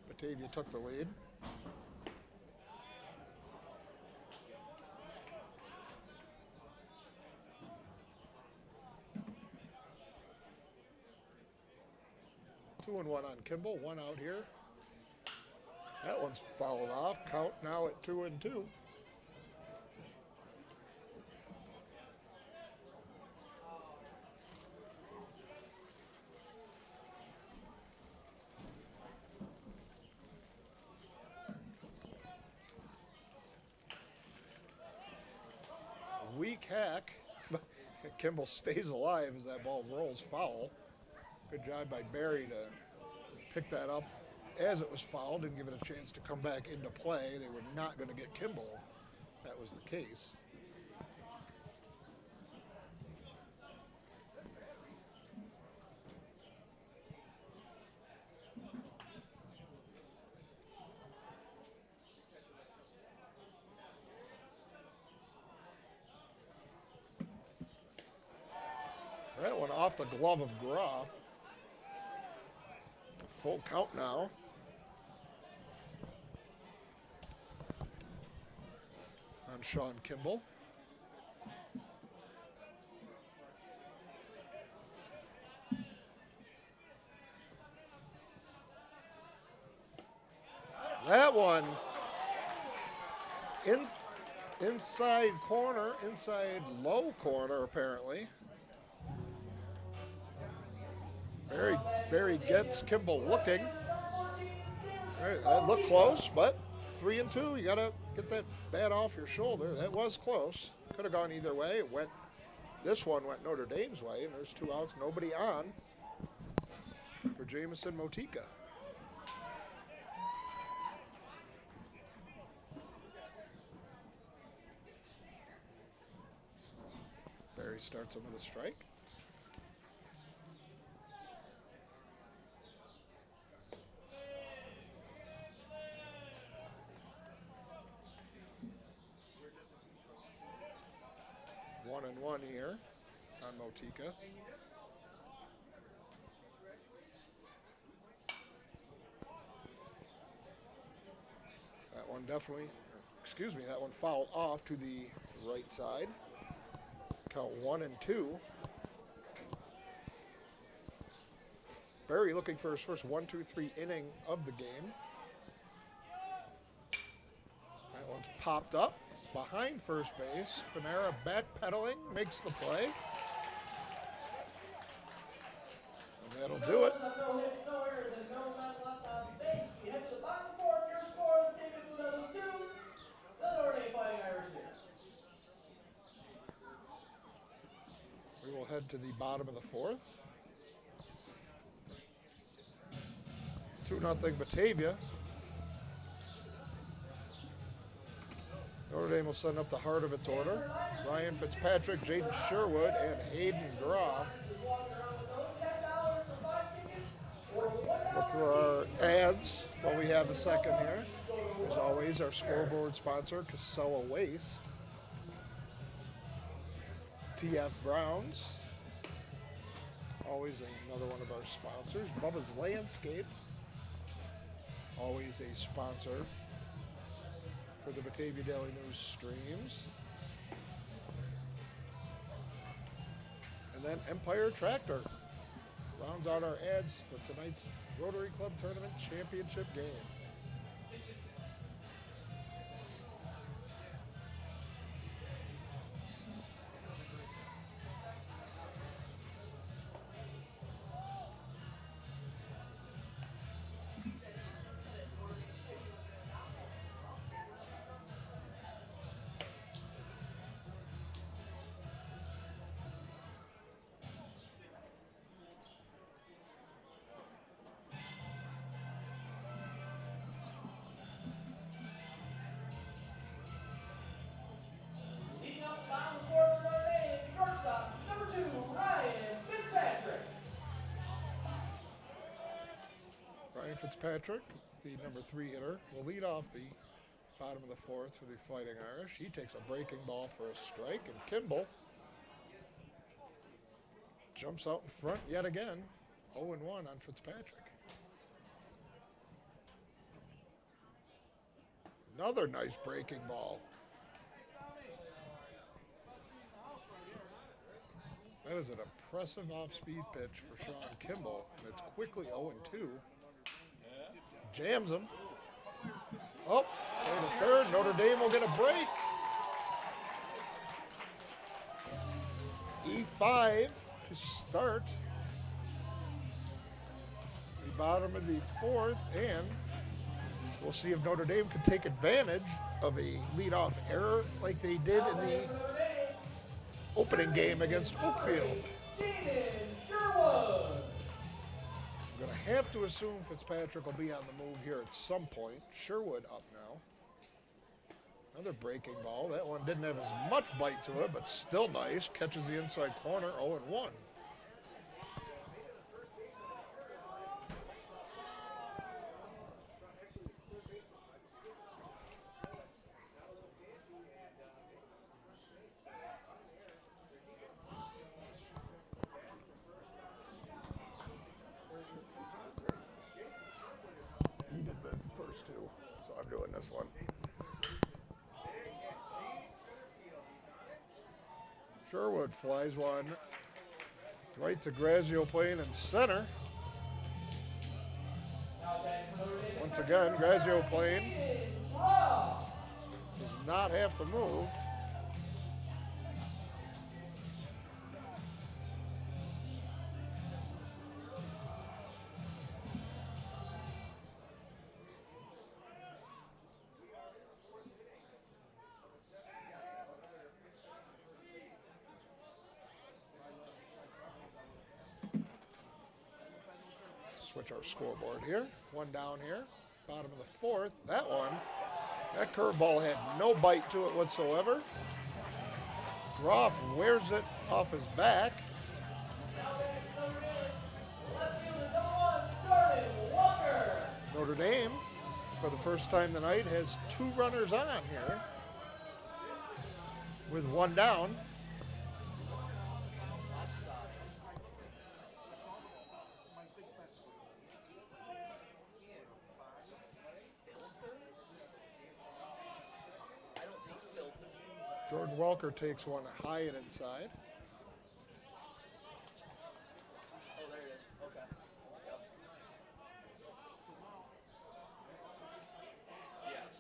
Batavia took the lead. Two and one on Kimball, 1 out here. That one's fouled off. Count now at 2-2. Weak hack. Kimball stays alive as that ball rolls foul. Good job by Barry to pick that up as it was fouled and give it a chance to come back into play. They were not going to get Kimball if that was the case. That one off the glove of Groff. Full count now. On Sean Kimball. one. Inside corner, inside low corner, apparently. Barry gets Kimball looking. All right, that looked close, but 3 and 2. You got to get that bat off your shoulder. That was close. Could have gone either way. This one went Notre Dame's way, and there's 2 outs, nobody on for Jamison Motika. Barry starts him with a strike. One and one here on Motika. That one fouled off to the right side. Count 1 and 2. Barry looking for his first 1-2-3 inning of the game. That one's popped up behind first base. Fanera backpedaling, makes the play. And that'll do it. No hits, no errors, and no men left on base. We head to the bottom of the 4th. Your score of the Blue Devils 2. The Notre Dame Fighting Irish here. We will head to the bottom of the 4th. 2-0 Batavia. Notre Dame will send up the heart of its order. Ryan Fitzpatrick, Jaden Sherwood, and Hayden Groff. Look for our ads while we have a second here. As always, our scoreboard sponsor, Casella Waste. TF Browns. Always another one of our sponsors. Bubba's Landscape. Always a sponsor for the Batavia Daily News streams. And then Empire Tractor rounds out our ads for tonight's Rotary Club Tournament Championship game. Fitzpatrick, the number 3 hitter, will lead off the bottom of the 4th for the Fighting Irish. He takes a breaking ball for a strike, and Kimball jumps out in front yet again. 0-1 on Fitzpatrick. Another nice breaking ball. That is an impressive off-speed pitch for Sean Kimball, and it's quickly 0-2. Jams him. Oh, way to third. Notre Dame will get a break. E5 to start the bottom of the 4th, and we'll see if Notre Dame can take advantage of a leadoff error like they did in the opening game against Oakfield. I'm going to have to assume Fitzpatrick will be on the move here at some point. Sherwood up now. Another breaking ball. That one didn't have as much bite to it, but still nice. Catches the inside corner, 0-1. He did the first 2, so I'm doing this one. Sherwood flies one right to Grazio Plain in center. Once again, Grazio Plain not have to move. Switch our scoreboard here. One down here. Bottom of the fourth. That curveball had no bite to it whatsoever. Groff wears it off his back. Notre Dame, for the first time tonight, has 2 runners on here with 1 down. Jordan Welker takes one high and inside. Oh, there it is. Okay. Yep. Yes.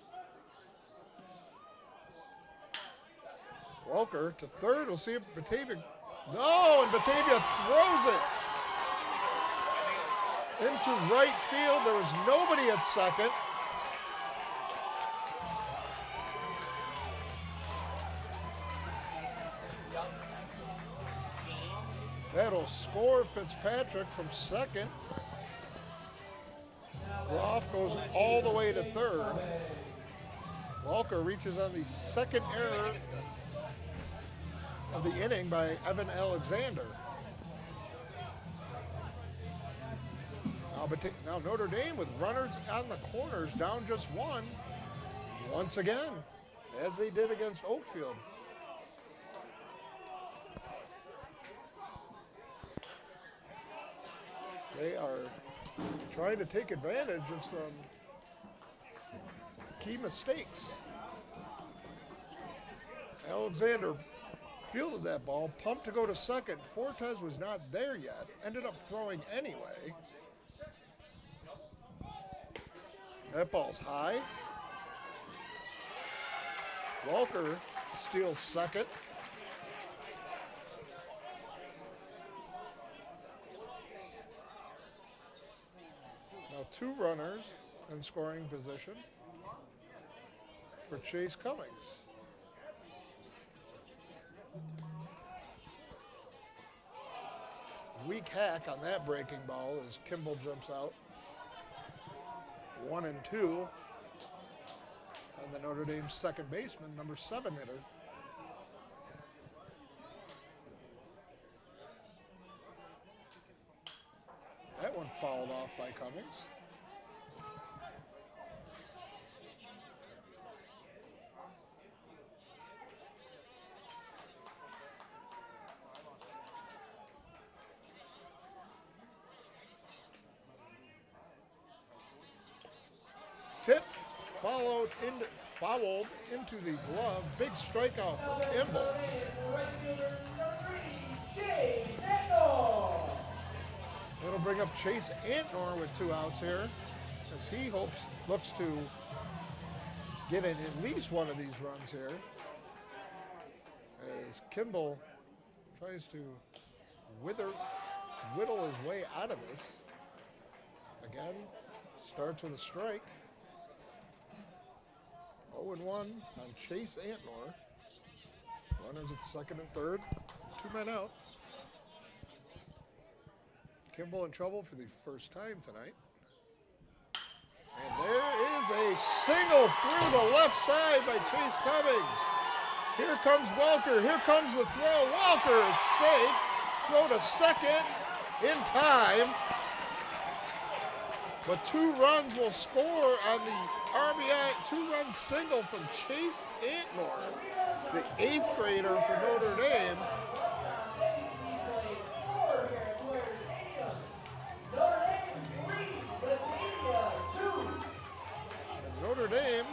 Welker to third. We'll see if Batavia. No, and Batavia throws it into right field. There was nobody at second. That'll score Fitzpatrick from second. Groff goes all the way to third. Welker reaches on the second error of the inning by Evan Alexander. Now Notre Dame with runners on the corners, down just 1, once again, as they did against Oakfield. They are trying to take advantage of some key mistakes. Alexander fielded that ball, pumped to go to second. Fortes was not there yet, ended up throwing anyway. That ball's high. Walker steals second. Now 2 runners in scoring position for Chase Cummings. Weak hack on that breaking ball as Kimball jumps out. 1 and 2. And the Notre Dame second baseman, number 7 hitter. That one fouled off by Cummings. Tipped, fouled into the glove. Big strikeout for Kimball. It'll bring up Chase Antnor with 2 outs here, as he looks to get in at least one of these runs here. As Kimball tries to whittle his way out of this. Again, starts with a strike. 0-1 on Chase Antnor. Runners at second and third. 2 men out. Kimball in trouble for the first time tonight. And there is a single through the left side by Chase Cummings. Here comes Welker. Here comes the throw. Welker is safe. Throw to second in time. But 2 runs will score on the RBI 2-run single from Chase Antnor, the 8th grader for Notre Dame. And Notre Dame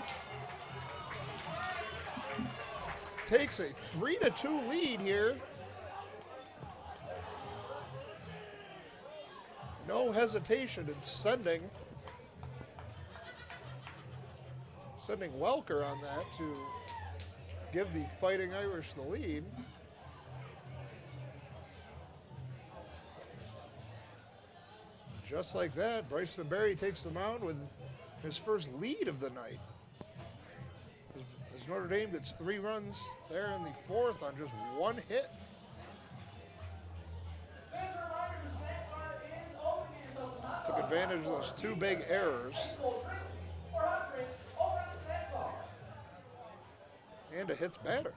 takes a 3-2 lead here. No hesitation in sending Welker on that to give the Fighting Irish the lead. Just like that, Bryson Berry takes the mound with his first lead of the night. As Notre Dame gets 3 runs there in the 4th on just 1 hit. Took advantage of those 2 big errors. And a hit batter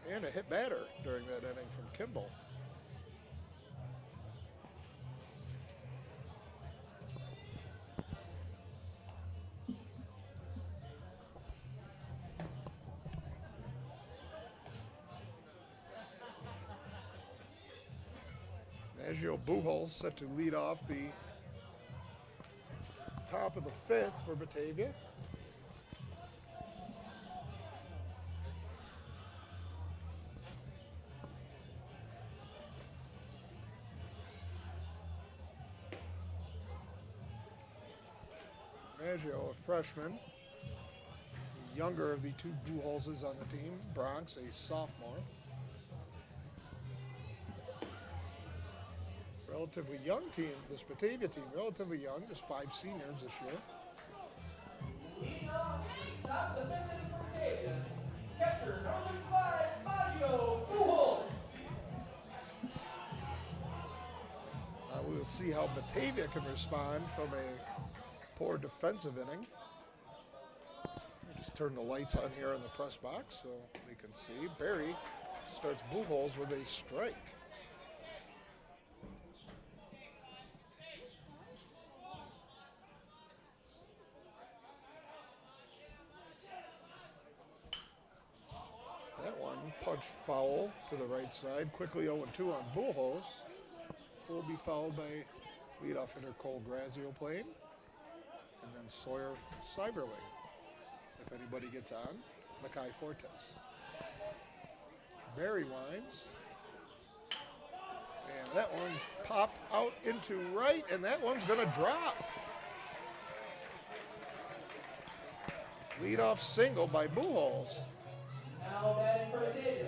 during that inning from Kimball. Maggio Buchholz set to lead off the top of the 5th for Batavia. Maggio, a freshman, the younger of the 2 Buchholzes on the team. Bronx, a sophomore. Relatively young team, this Batavia team, relatively young, just 5 seniors this year. Leading off, top of the 5th inning for Batavia, catcher number 5, Maggio Buchholz. We will see how Batavia can respond from a poor defensive inning. Just turn the lights on here in the press box so we can see. Berry starts Buchholz with a strike. That one punched foul to the right side. Quickly 0-2 on Buchholz. Will be fouled by leadoff hitter Cole Grazio playing. And then Sawyer Cyberling, if anybody gets on, Mackay Fortes. Berry winds. And that one's popped out into right, and that one's going to drop. Leadoff single by Buchholz. Now batting for Batavia,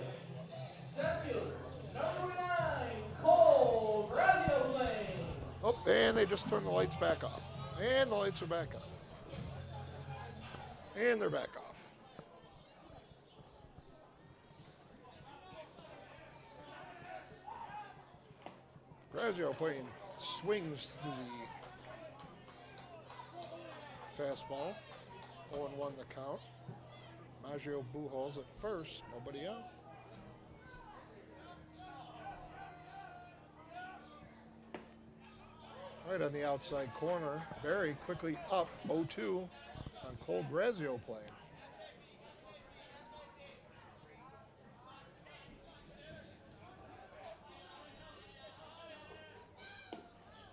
center fielder, number 9, Cole Grazio playing. Oh, and they just turned the lights back off. And the lights are back on. And they're back off. Grazio playing swings through the fastball. 0-1 the count. Maggio Buchholz at first, nobody out. Right on the outside corner, Berry quickly up 0-2 on Cole Grazio playing.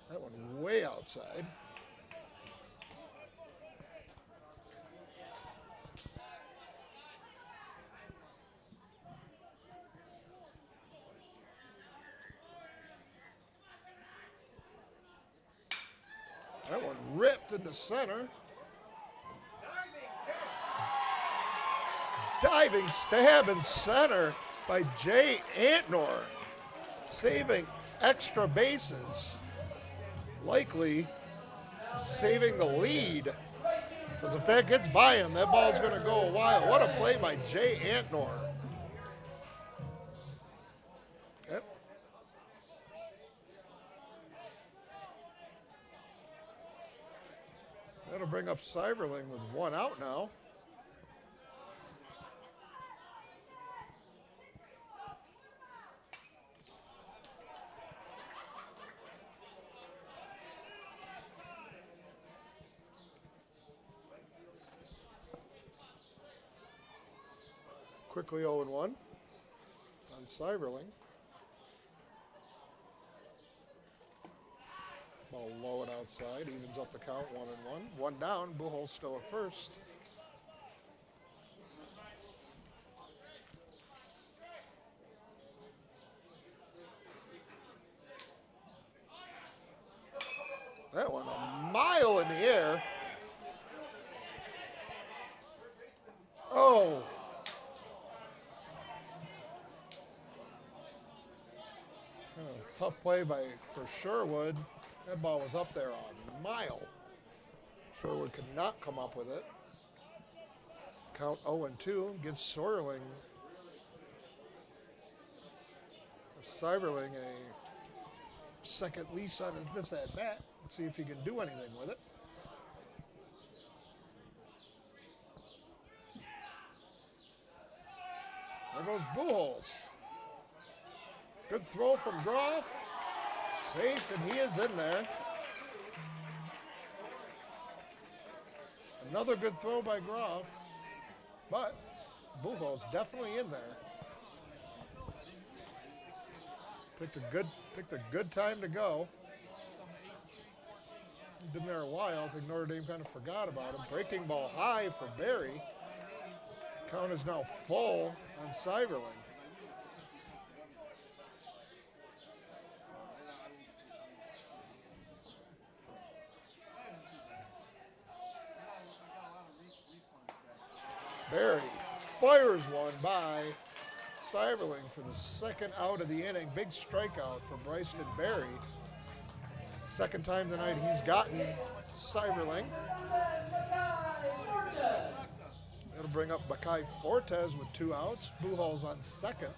That one way outside. That one ripped into center. Diving stab in center by Jay Antnor, saving extra bases. Likely saving the lead. Because if that gets by him, that ball's going to go a while. What a play by Jay Antnor. Yep. That'll bring up Cyberling with 1 out now. Quickly 0-1 on Cyberling. Ball low and outside, evens up the count 1-1. 1 down, Buchholz still at first. That one a mile in the air. Oh. A tough play for Sherwood. That ball was up there a mile. Sherwood could not come up with it. Count 0-2 gives Seiberling a second lease on this at bat. Let's see if he can do anything with it. There goes Buchholz. Good throw from Groff. Safe, and he is in there. Another good throw by Groff, but Buchholz definitely in there. Picked a good time to go. Been there a while. I think Notre Dame kind of forgot about him. Breaking ball high for Barry. Count is now full on Seiberling. Barry fires one by Seiberling for the second out of the inning. Big strikeout for Bryson Barry. Second time tonight he's gotten Seiberling. That'll bring up Bakai Fortes with 2 outs. Buchholz on second.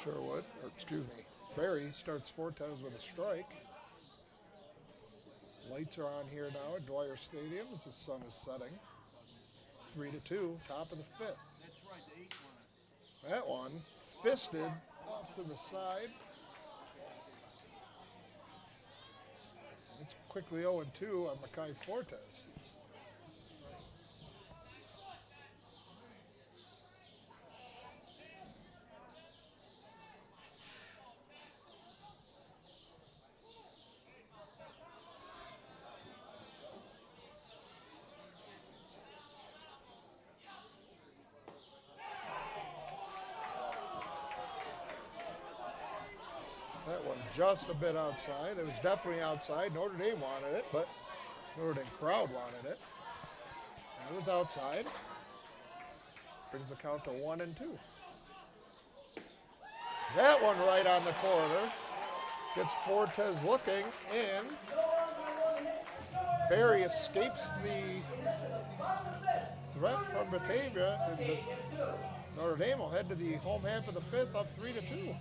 Sherwood, or excuse me, Barry starts Fortes with a strike. Lights are on here now at Dwyer Stadium as the sun is setting. 3-2, top of the 5th. That one fisted off to the side. It's quickly 0-2 on Bakai Fortes. That one just a bit outside. It was definitely outside. Notre Dame wanted it, but Notre Dame crowd wanted it. And it was outside. Brings the count to 1-2. That one right on the corner. Gets Fortes looking, and Barry escapes the threat from Batavia. And Notre Dame will head to the home half of the 5th, up 3-2.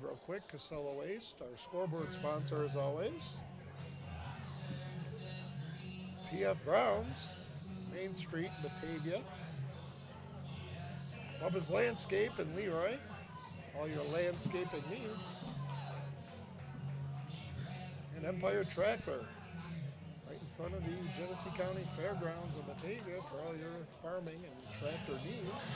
Real quick, Casella Waste, our scoreboard sponsor as always. TF Browns, Main Street, Batavia. Bubba's Landscape in Leroy, all your landscaping needs. And Empire Tractor, right in front of the Genesee County Fairgrounds in Batavia for all your farming and tractor needs.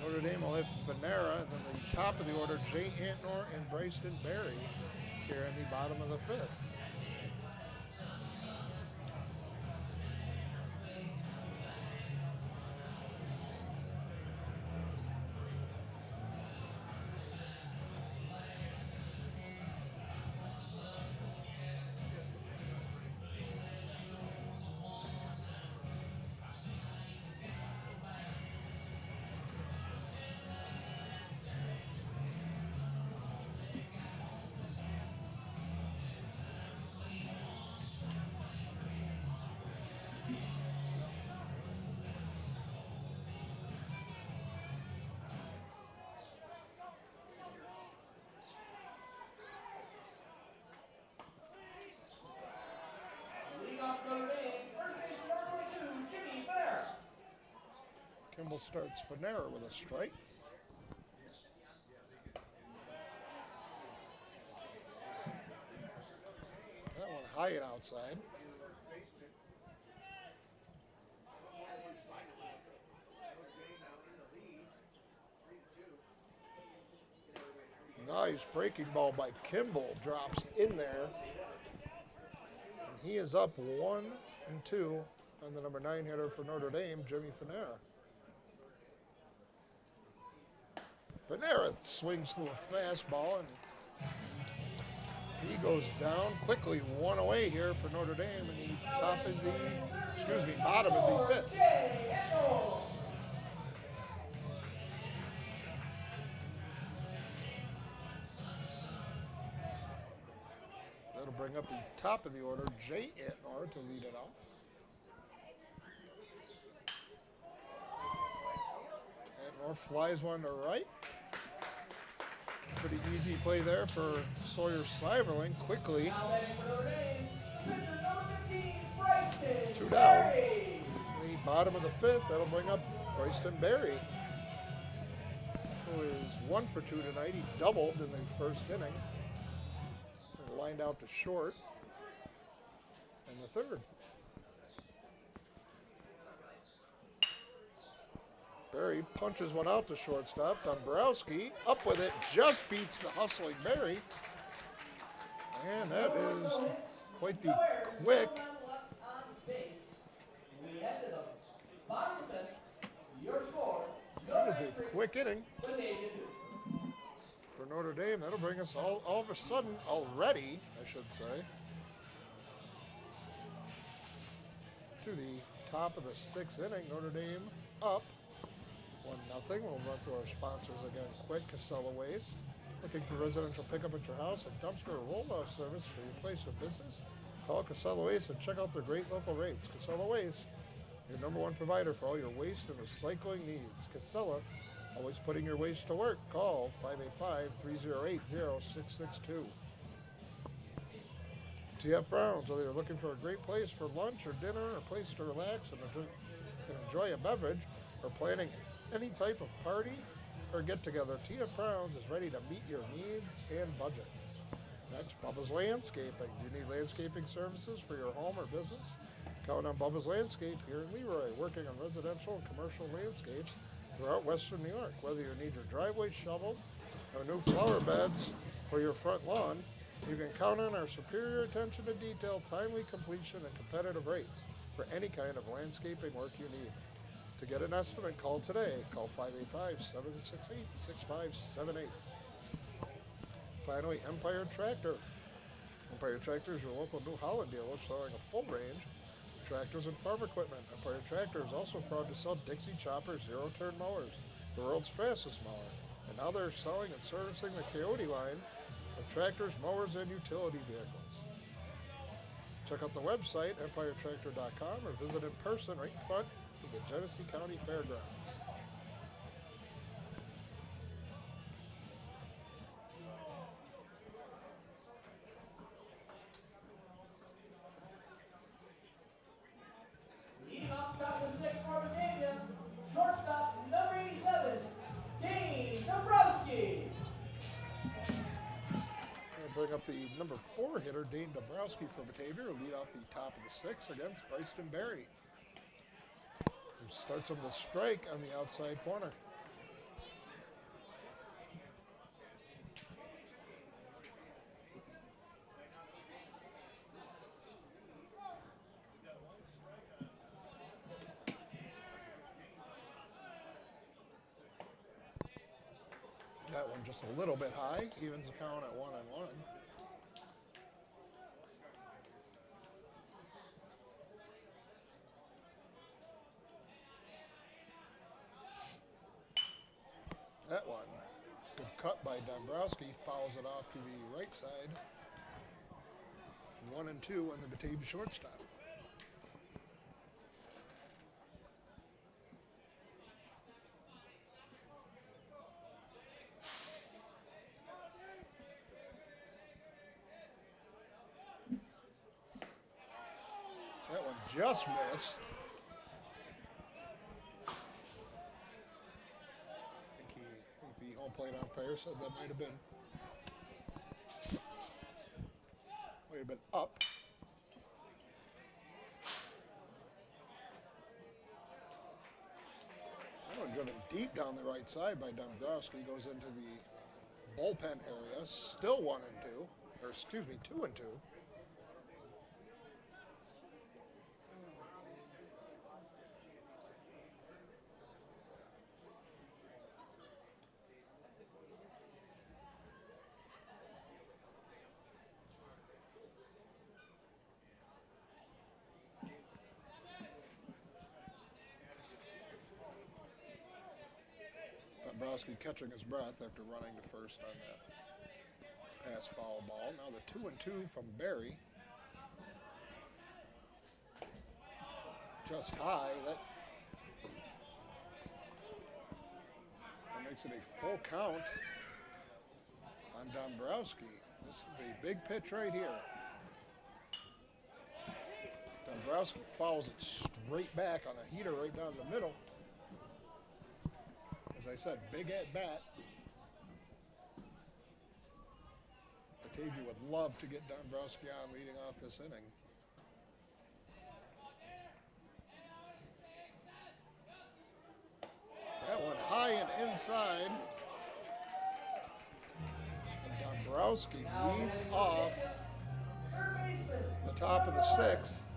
Notre Dame will have Finera, and then the top of the order, Jay Antnor and Bryson Barry here in the bottom of the 5th. Notre Dame, first base number 22, Kimball starts Finera with a strike. That one high and outside. Nice breaking ball by Kimball, drops in there. And he is up 1-2 on the number 9 hitter for Notre Dame, Jimmy Finera. Finera swings through a fastball, and he goes down quickly, one away here for Notre Dame, and the bottom of the 5th. That'll bring up the top of the order, Jay Antnor, to lead it off. Antnor flies one to right. Pretty easy play there for Sawyer Seiberling. Quickly, 2 down. The bottom of the 5th, that'll bring up Bryson Berry, who is 1 for 2 tonight. He doubled in the first inning and lined out to short in the 3rd. Berry punches one out to shortstop. Dombrowski up with it, just beats the hustling Berry. And that is quite the quick. That is a quick inning for Notre Dame. That'll bring us all of a sudden, already, I should say, to the top of the 6th inning. Notre Dame up 1-0. We'll run through our sponsors again quick. Casella Waste. Looking for residential pickup at your house, a dumpster or roll-off service for your place of business? Call Casella Waste and check out their great local rates. Casella Waste, your #1 provider for all your waste and recycling needs. Casella, always putting your waste to work. Call 585-308-0662. TF Browns, whether you're looking for a great place for lunch or dinner, a place to relax and enjoy a beverage, or planning any type of party or get-together, TF Browns is ready to meet your needs and budget. Next, Bubba's Landscaping. Do you need landscaping services for your home or business? Count on Bubba's Landscape here in Leroy, working on residential and commercial landscapes throughout western New York. Whether you need your driveway shoveled or new flower beds for your front lawn, you can count on our superior attention to detail, timely completion, and competitive rates for any kind of landscaping work you need. To get an estimate, call today. Call 585-768-6578. Finally, Empire Tractor. Empire Tractor is your local New Holland dealer selling a full range of tractors and farm equipment. Empire Tractor is also proud to sell Dixie Chopper zero-turn mowers, the world's fastest mower. And now they're selling and servicing the Coyote line of tractors, mowers, and utility vehicles. Check out the website, empiretractor.com, or visit in person right in front of the Genesee County Fairgrounds. Leading off the top of the 6th for Batavia, shortstop number 87, Dane Dombrowski. Bring up the number 4 hitter, Dane Dombrowski for Batavia, who lead off the top of the 6th against Bryson Berry, who starts him with a strike on the outside corner. That one just a little bit high, evens the count at 1-1. That one, good cut by Dombrowski, fouls it off to the right side. 1-2 on the Batavia shortstop. That one just missed. plate umpire said that might have been up. That one driven deep down the right side by Dombrowski, goes into the bullpen area, still 1-2, or excuse me, 2-2. Dombrowski catching his breath after running to first on that pass foul ball. Now the 2-2 from Barry. Just high. That makes it a full count on Dombrowski. This is a big pitch right here. Dombrowski fouls it straight back on a heater right down the middle. As I said, big at bat. Batavia would love to get Dombrowski on leading off this inning. That one high and inside. And Dombrowski leads off the top of the sixth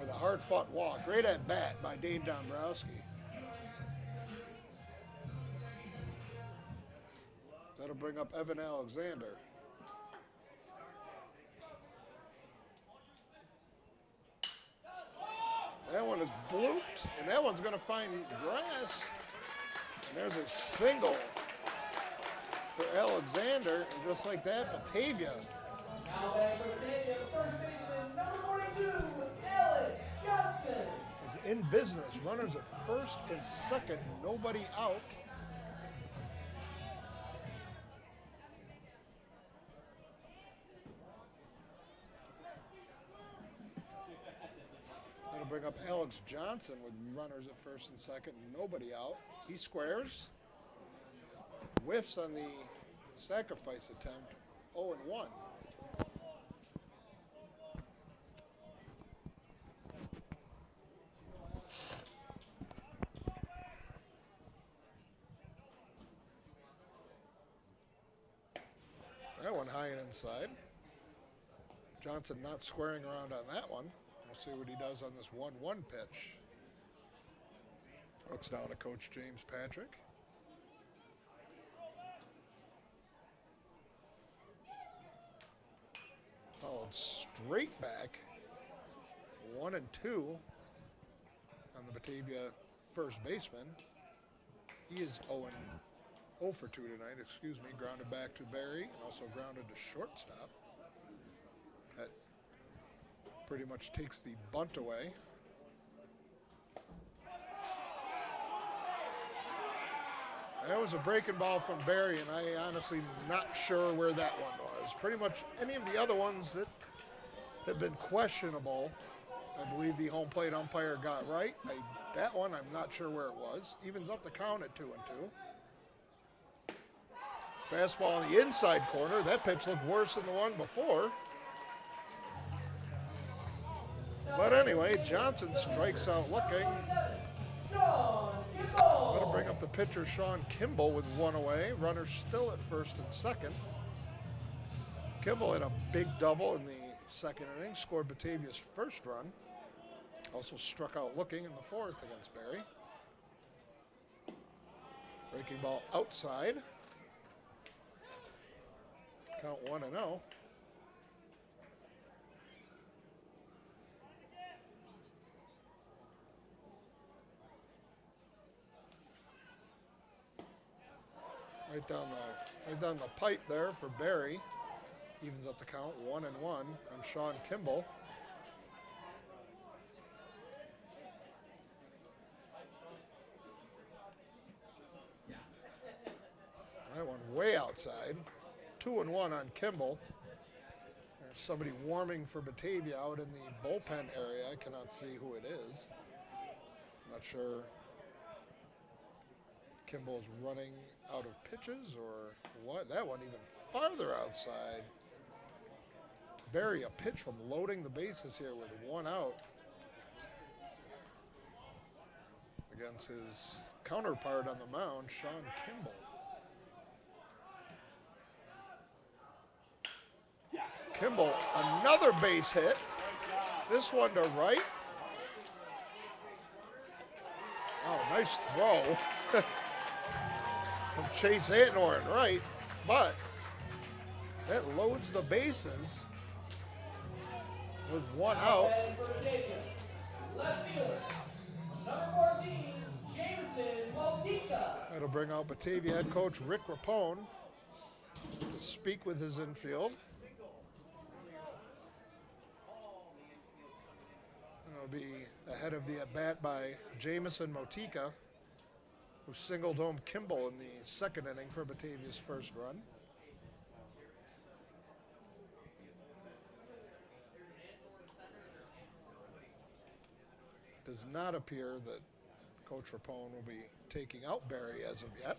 with a hard-fought walk. Great at bat by Dave Dombrowski. That'll bring up Evan Alexander. That one is blooped, and that one's going to find grass. And there's a single for Alexander, and just like that, Batavia. Now back for Batavia, first baseman, number 42, Alex Johnson. Is in business. Runners at first and second, nobody out. Bring up Alex Johnson with runners at first and second, nobody out. He squares, whiffs on the sacrifice attempt, 0-1. That one high and inside. Johnson not squaring around on that one. We'll see what he does on this 1-1 pitch. Looks down to Coach James Patrick. Followed straight back. 1-2 on the Batavia first baseman. He is 0 for 2 tonight, excuse me. Grounded back to Barry and also grounded to shortstop. That pretty much takes the bunt away. That was a breaking ball from Barry, and I honestly not sure where that one was. Pretty much any of the other ones that have been questionable, I believe the home plate umpire got right. That one, I'm not sure where it was. Evens up the count at 2-2. Fastball in the inside corner. That pitch looked worse than the one before. But anyway, Johnson strikes out looking. Going to bring up the pitcher, Sean Kimball, with one away. Runners still at first and second. Kimball had a big double in the second inning, scored Batavia's first run. Also struck out looking in the fourth against Barry. Breaking ball outside. Count 1-0. Right down the pipe there for Barry. Evens up the count, 1-1 on Sean Kimball. That one way outside. 2-1 on Kimball. There's somebody warming for Batavia out in the bullpen area. I cannot see who it is. Not sure Kimball is running out of pitches or what? That one even farther outside. Barry, a pitch from loading the bases here with one out against his counterpart on the mound, Sean Kimball. Kimball, another base hit. This one to right. Oh, nice throw from Chase Antnoren, right? But that loads the bases with one out. Left fielder, number 14, Jameson Motika. That'll bring out Batavia head coach Rick Rapone to speak with his infield. It'll be ahead of the at-bat by Jameson Motika, who singled home Kimball in the second inning for Batavia's first run. Does not appear that Coach Rapone will be taking out Barry as of yet.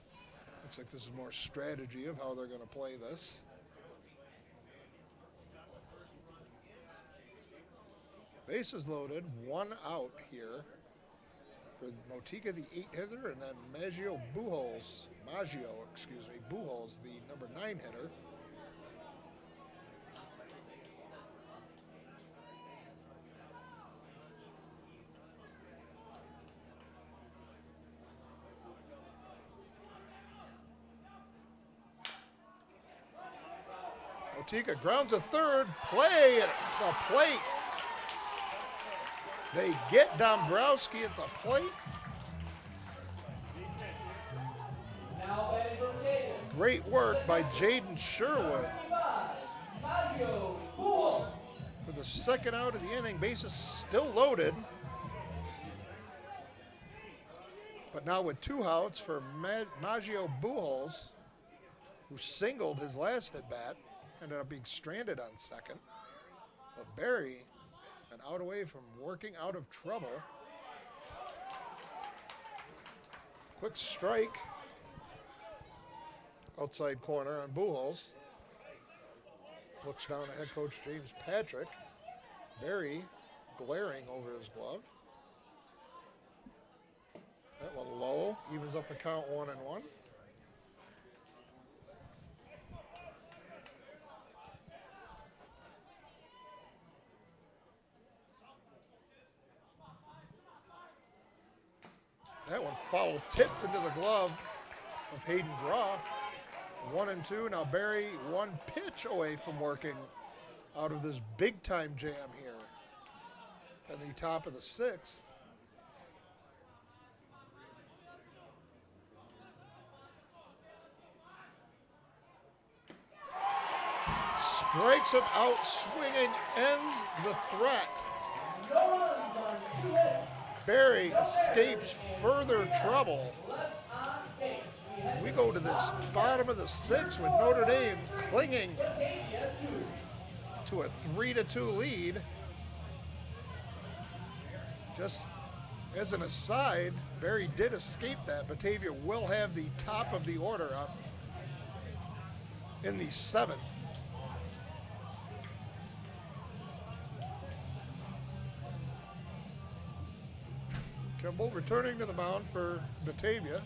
Looks like this is more strategy of how they're going to play this. Bases loaded, one out here for Motika, the 8-hitter, and then Maggio Buchholz, the number 9 hitter. Motika grounds a third, play at the plate. They get Dombrowski at the plate. Great work by Jaden Sherwood. For the second out of the inning, bases still loaded. But now with two outs for Maggio Buchholz, who singled his last at bat, ended up being stranded on second. But Barry, an out away from working out of trouble. Quick strike. Outside corner on Buchholz. Looks down at head coach James Patrick. Barry glaring over his glove. That one low, evens up the count 1-1. That one foul tipped into the glove of Hayden Groff. 1-2. Now Barry one pitch away from working out of this big time jam here at the top of the 6th. Strikes him out swinging, ends the threat. Barry escapes further trouble. We go to this bottom of the 6th with Notre Dame clinging to a 3-2 lead. Just as an aside, Barry did escape that. Batavia will have the top of the order up in the 7th. Kimball returning to the mound for Batavia.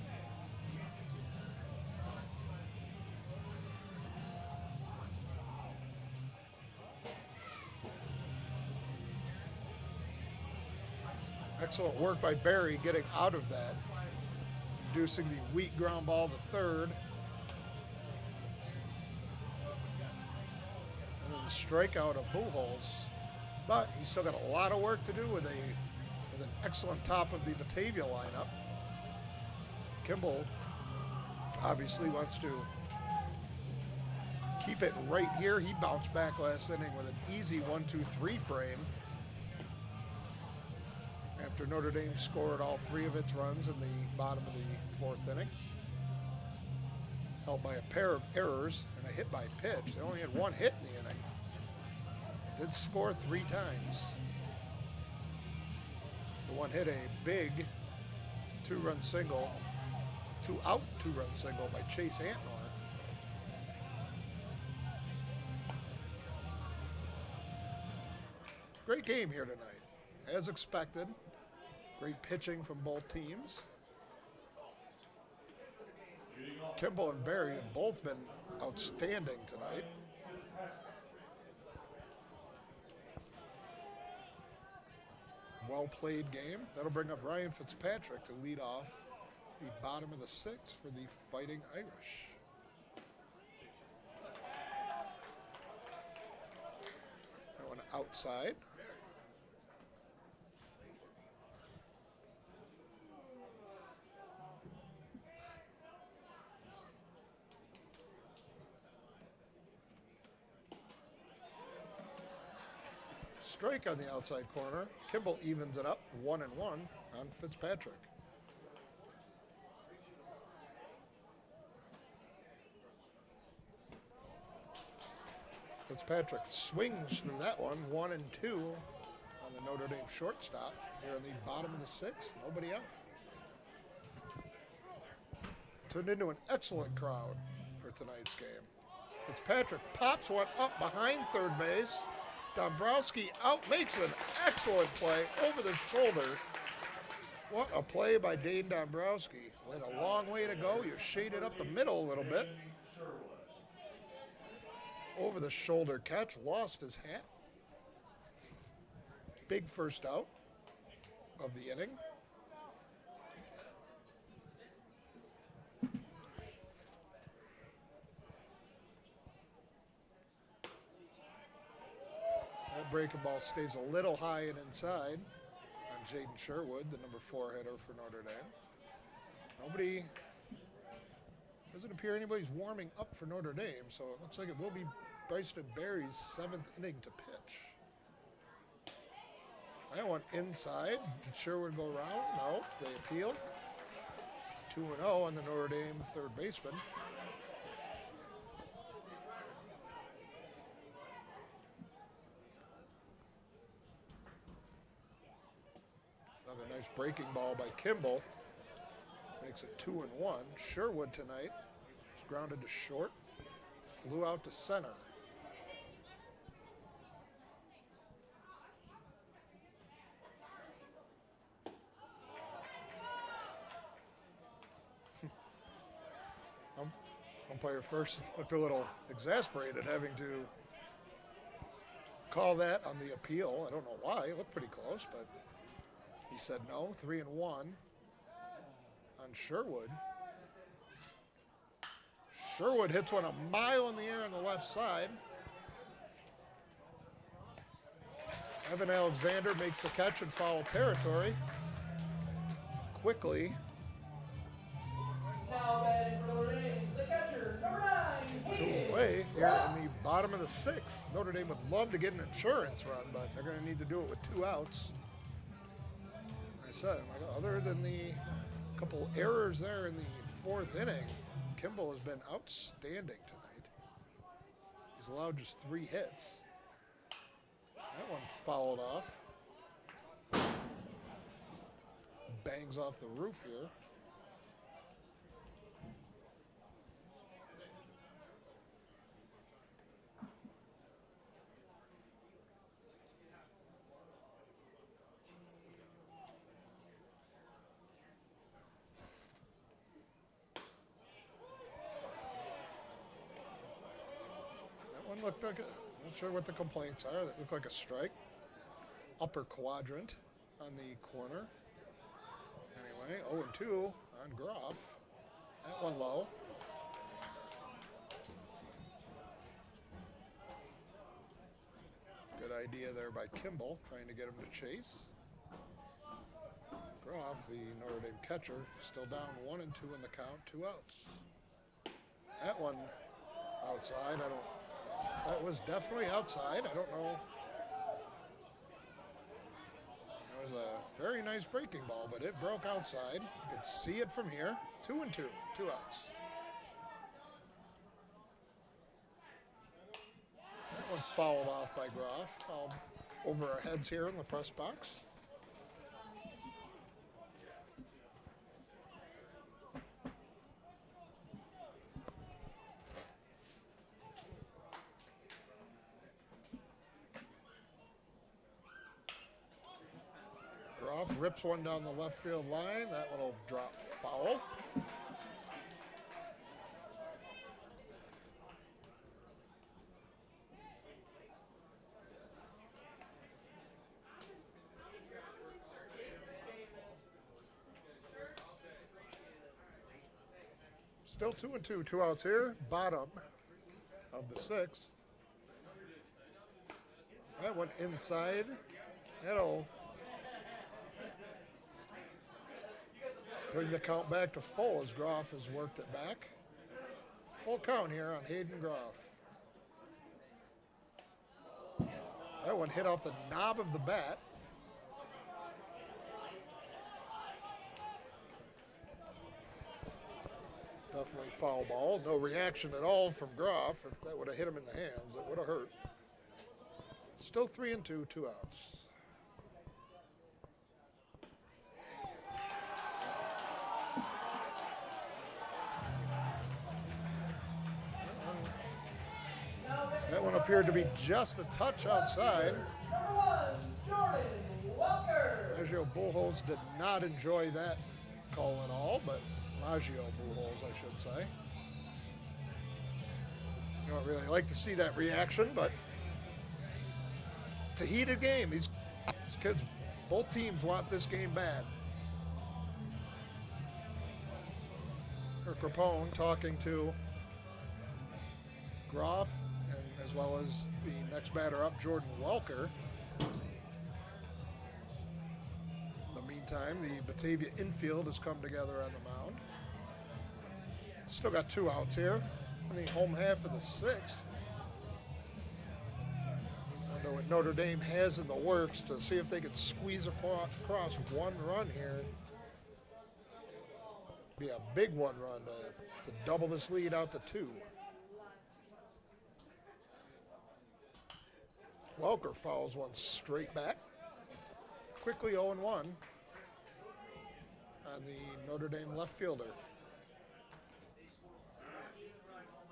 Excellent work by Barry getting out of that, reducing the weak ground ball to third. And then the strikeout of Buchholz. But he's still got a lot of work to do with an excellent top of the Batavia lineup. Kimball obviously wants to keep it right here. He bounced back last inning with an easy 1-2-3 frame after Notre Dame scored all 3 of its runs in the bottom of the 4th inning. Held by a pair of errors and a hit by pitch. They only had 1 hit in the inning. Did score 3 times. The one hit a big 2-run single 2 out, 2-run single by Chase Antnor. Great game here tonight. As expected, great pitching from both teams. Kimball and Barry have both been outstanding tonight. Well-played game. That'll bring up Ryan Fitzpatrick to lead off the bottom of the 6th for the Fighting Irish. That one outside. Strike on the outside corner. Kimball evens it up 1-1 on Fitzpatrick. Fitzpatrick swings through that one, 1-2 on the Notre Dame shortstop. Here in the bottom of the 6th, nobody out. Turned into an excellent crowd for tonight's game. Fitzpatrick pops one up behind third base. Dombrowski out, makes an excellent play over the shoulder. What a play by Dane Dombrowski. Went a long way to go. You shaded up the middle a little bit. Over the shoulder catch, lost his hat. Big first out of the inning. Breaking ball stays a little high and inside on Jaden Sherwood, the number 4 hitter for Notre Dame. Doesn't appear anybody's warming up for Notre Dame, so it looks like it will be Bryson Berry's 7th inning to pitch. That one inside. Did Sherwood go around? No, they appealed. 2-0 on the Notre Dame third baseman. Another nice breaking ball by Kimball. Makes it 2-1. Sherwood tonight is grounded to short. Flew out to center. Umpire first looked a little exasperated having to call that on the appeal. I don't know why. It looked pretty close, but he said no. 3-1 on Sherwood. Sherwood hits one a mile in the air on the left side. Evan Alexander makes the catch in foul territory. Quickly. Now batting for Notre Dame, the catcher, number 9, Two away here in the bottom of the 6th. Notre Dame would love to get an insurance run, but they're going to need to do it with 2 outs. Like I said, other than the couple errors there in the 4th inning, Kimball has been outstanding tonight. He's allowed just 3 hits. That one fouled off. Bangs off the roof here. Looked like not sure what the complaints are. That looked like a strike. Upper quadrant on the corner. Anyway, 0-2 on Groff. That one low. Good idea there by Kimball, trying to get him to chase. Groff, the Notre Dame catcher, still down 1-2 in the count, 2 outs. That one outside. That was definitely outside. I don't know. It was a very nice breaking ball, but it broke outside. You could see it from here. 2-2, 2 outs. That one fouled off by Groff. Fouled over our heads here in the press box. Groff rips one down the left field line. That one will drop foul. Still 2-2, 2 outs here. Bottom of the 6th. That one inside. That'll bring the count back to full as Groff has worked it back. Full count here on Hayden Groff. That one hit off the knob of the bat. Definitely foul ball. No reaction at all from Groff. If that would have hit him in the hands, it would have hurt. Still 3-2, 2 outs. That one appeared to be just a touch outside. Number 1, Jordan Welker. Maggio Bullholz did not enjoy that call at all, but Maggio Bullholz, I should say. You don't really like to see that reaction, but it's a heated game. These kids, both teams want this game bad. Kirk Rapone talking to Groff, and as well as the next batter up, Jordan Welker. In the meantime, the Batavia infield has come together on the mound. Still got 2 outs here in the home half of the 6th. I know what Notre Dame has in the works to see if they can squeeze across 1 run here. Be a big 1 run to double this lead out to 2. Welker fouls one straight back. Quickly 0-1 on the Notre Dame left fielder.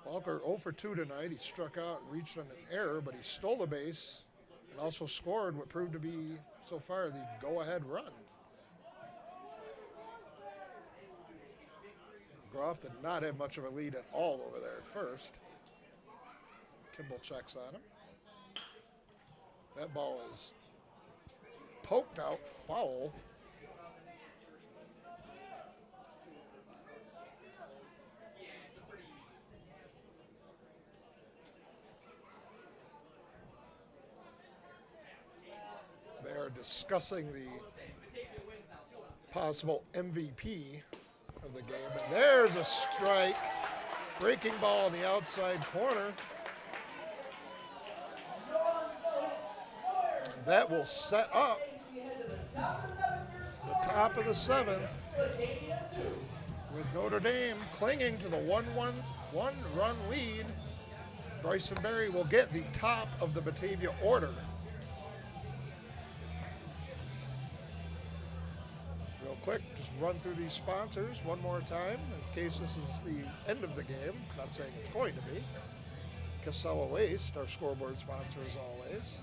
Welker 0 for 2 tonight. He struck out and reached on an error, but he stole a base and also scored what proved to be, so far, the go-ahead run. Groff did not have much of a lead at all over there at first. Kimball checks on him. That ball is poked out, foul. They are discussing the possible MVP of the game. And there's a strike. Breaking ball in the outside corner. And that will set up the top of the 7th with Notre Dame clinging to the 1-run lead. Bryson Berry will get the top of the Batavia order. Real quick, just run through these sponsors one more time in case this is the end of the game. Not saying it's going to be. Casella Waste, our scoreboard sponsor as always.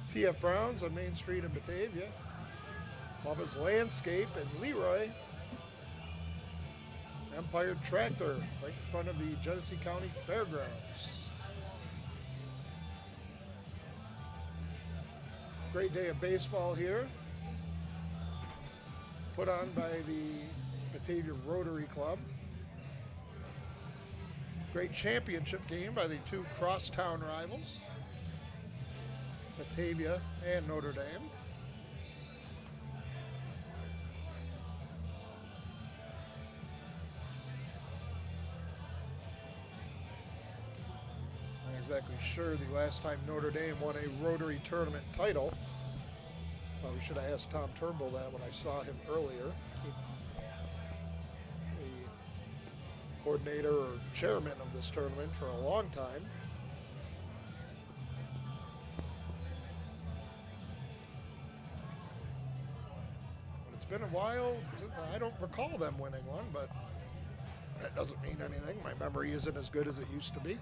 TF Browns on Main Street in Batavia. Bubba's Landscape in Leroy. Empire Tractor right in front of the Genesee County Fairgrounds. Great day of baseball here. Put on by the Batavia Rotary Club. Great championship game by the 2 crosstown rivals, Batavia and Notre Dame. Not exactly sure the last time Notre Dame won a Rotary Tournament title. Probably should have asked Tom Turnbull that when I saw him earlier. The coordinator or chairman of this tournament for a long time. But it's been a while since I don't recall them winning one, but that doesn't mean anything. My memory isn't as good as it used to be.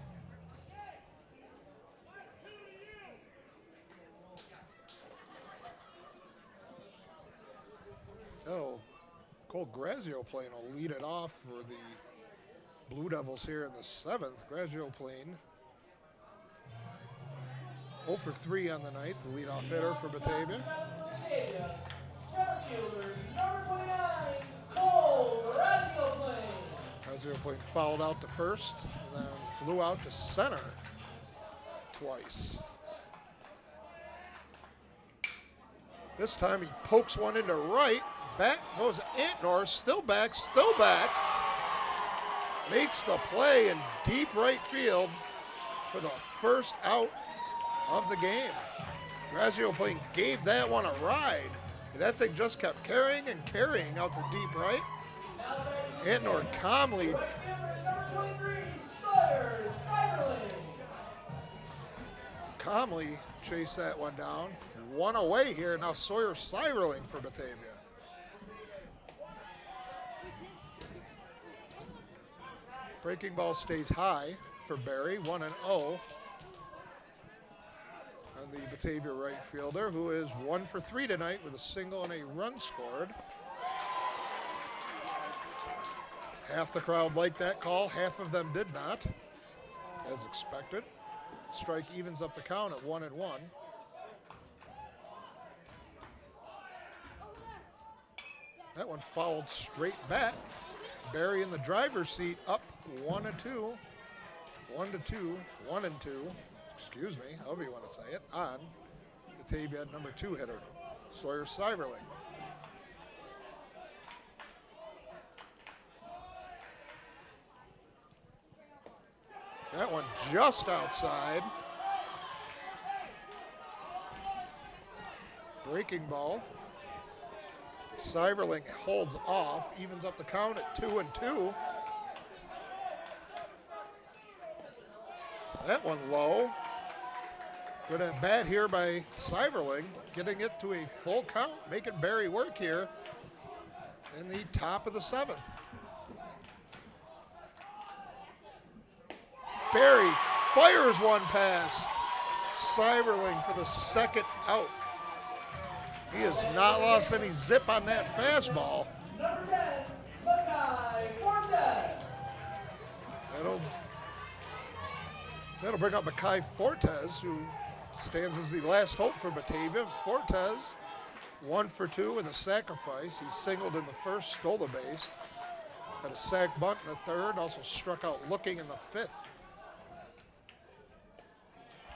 Cole Grazio playing will lead it off for the Blue Devils here in the 7th. Grazio playing 0 for 3 on the night, the leadoff hitter for Batavia. Grazio playing fouled out to first, and then flew out to center twice. This time he pokes one into right. Back goes Antnor, still back. Makes the play in deep right field for the first out of the game. Grazio playing gave that one a ride. That thing just kept carrying and carrying out to deep right. Antnor calmly chased that one down. One away here. Now Sawyer Seiberling for Batavia. Breaking ball stays high for Barry, 1-0. And the Batavia right fielder, who is 1 for 3 tonight with a single and a run scored. Half the crowd liked that call, half of them did not, as expected. Strike evens up the count at 1-1. That one fouled straight back. Barry in the driver's seat, up 1-2. 1-2, 1-2. Excuse me, however you want to say it, on Batavia number 2 hitter, Sawyer Seiberling. That one just outside. Breaking ball. Seiberling holds off, evens up the count at 2-2. That one low. Good at bat here by Seiberling, getting it to a full count, making Barry work here in the top of the 7th. Barry fires one past Seiberling for the second out. He has not lost any zip on that fastball. Number 10, Mackay Fortes. That'll bring up Mackay Fortes, who stands as the last hope for Batavia. Fortes, 1 for 2 with a sacrifice. He singled in the first, stole the base. Had a sac bunt in the third, also struck out looking in the 5th.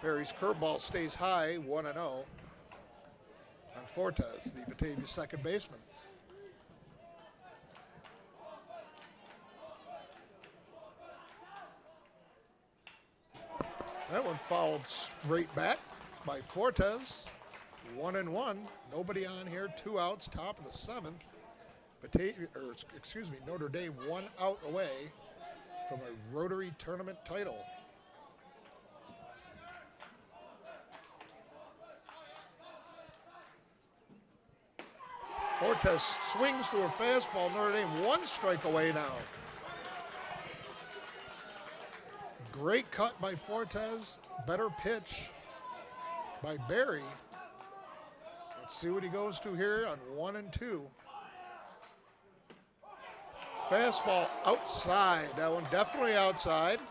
Barry's curveball stays high, 1-0. On Fortes, the Batavia second baseman. That one fouled straight back by Fortes. 1-1. Nobody on here. 2 outs. Top of the 7th. Notre Dame 1 out away from a Rotary Tournament title. Fortes swings to a fastball. Notre Dame 1 strike away now. Great cut by Fortes. Better pitch by Barry. Let's see what he goes to here on 1-2. Fastball outside. That one definitely outside.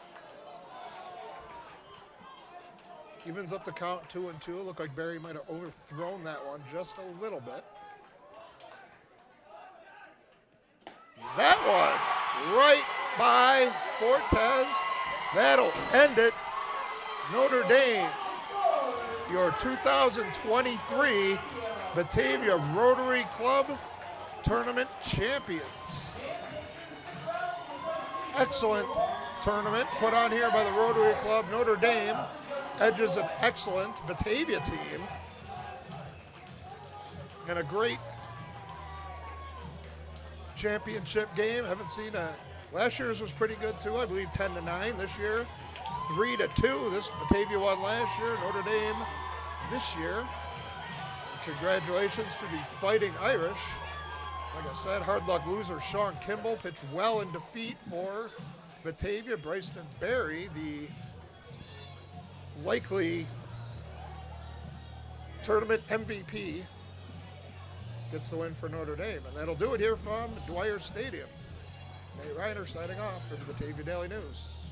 Evens up the count 2-2. Looked like Barry might have overthrown that one just a little bit. That one right by Fortes. That'll end it. Notre Dame, your 2023 Batavia Rotary Club Tournament champions. Excellent tournament put on here by the Rotary Club. Notre Dame edges an excellent Batavia team. And a great championship game. Haven't seen last year's was pretty good too. I believe 10-9 this year. 3-2. This Batavia won last year. Notre Dame this year. Congratulations to the Fighting Irish. Like I said, hard luck loser Sean Kimball pitched well in defeat for Batavia. Bryson Barry, the likely tournament MVP. gets the win for Notre Dame. And that'll do it here from Dwyer Stadium. Nate Reiner signing off for the Batavia Daily News.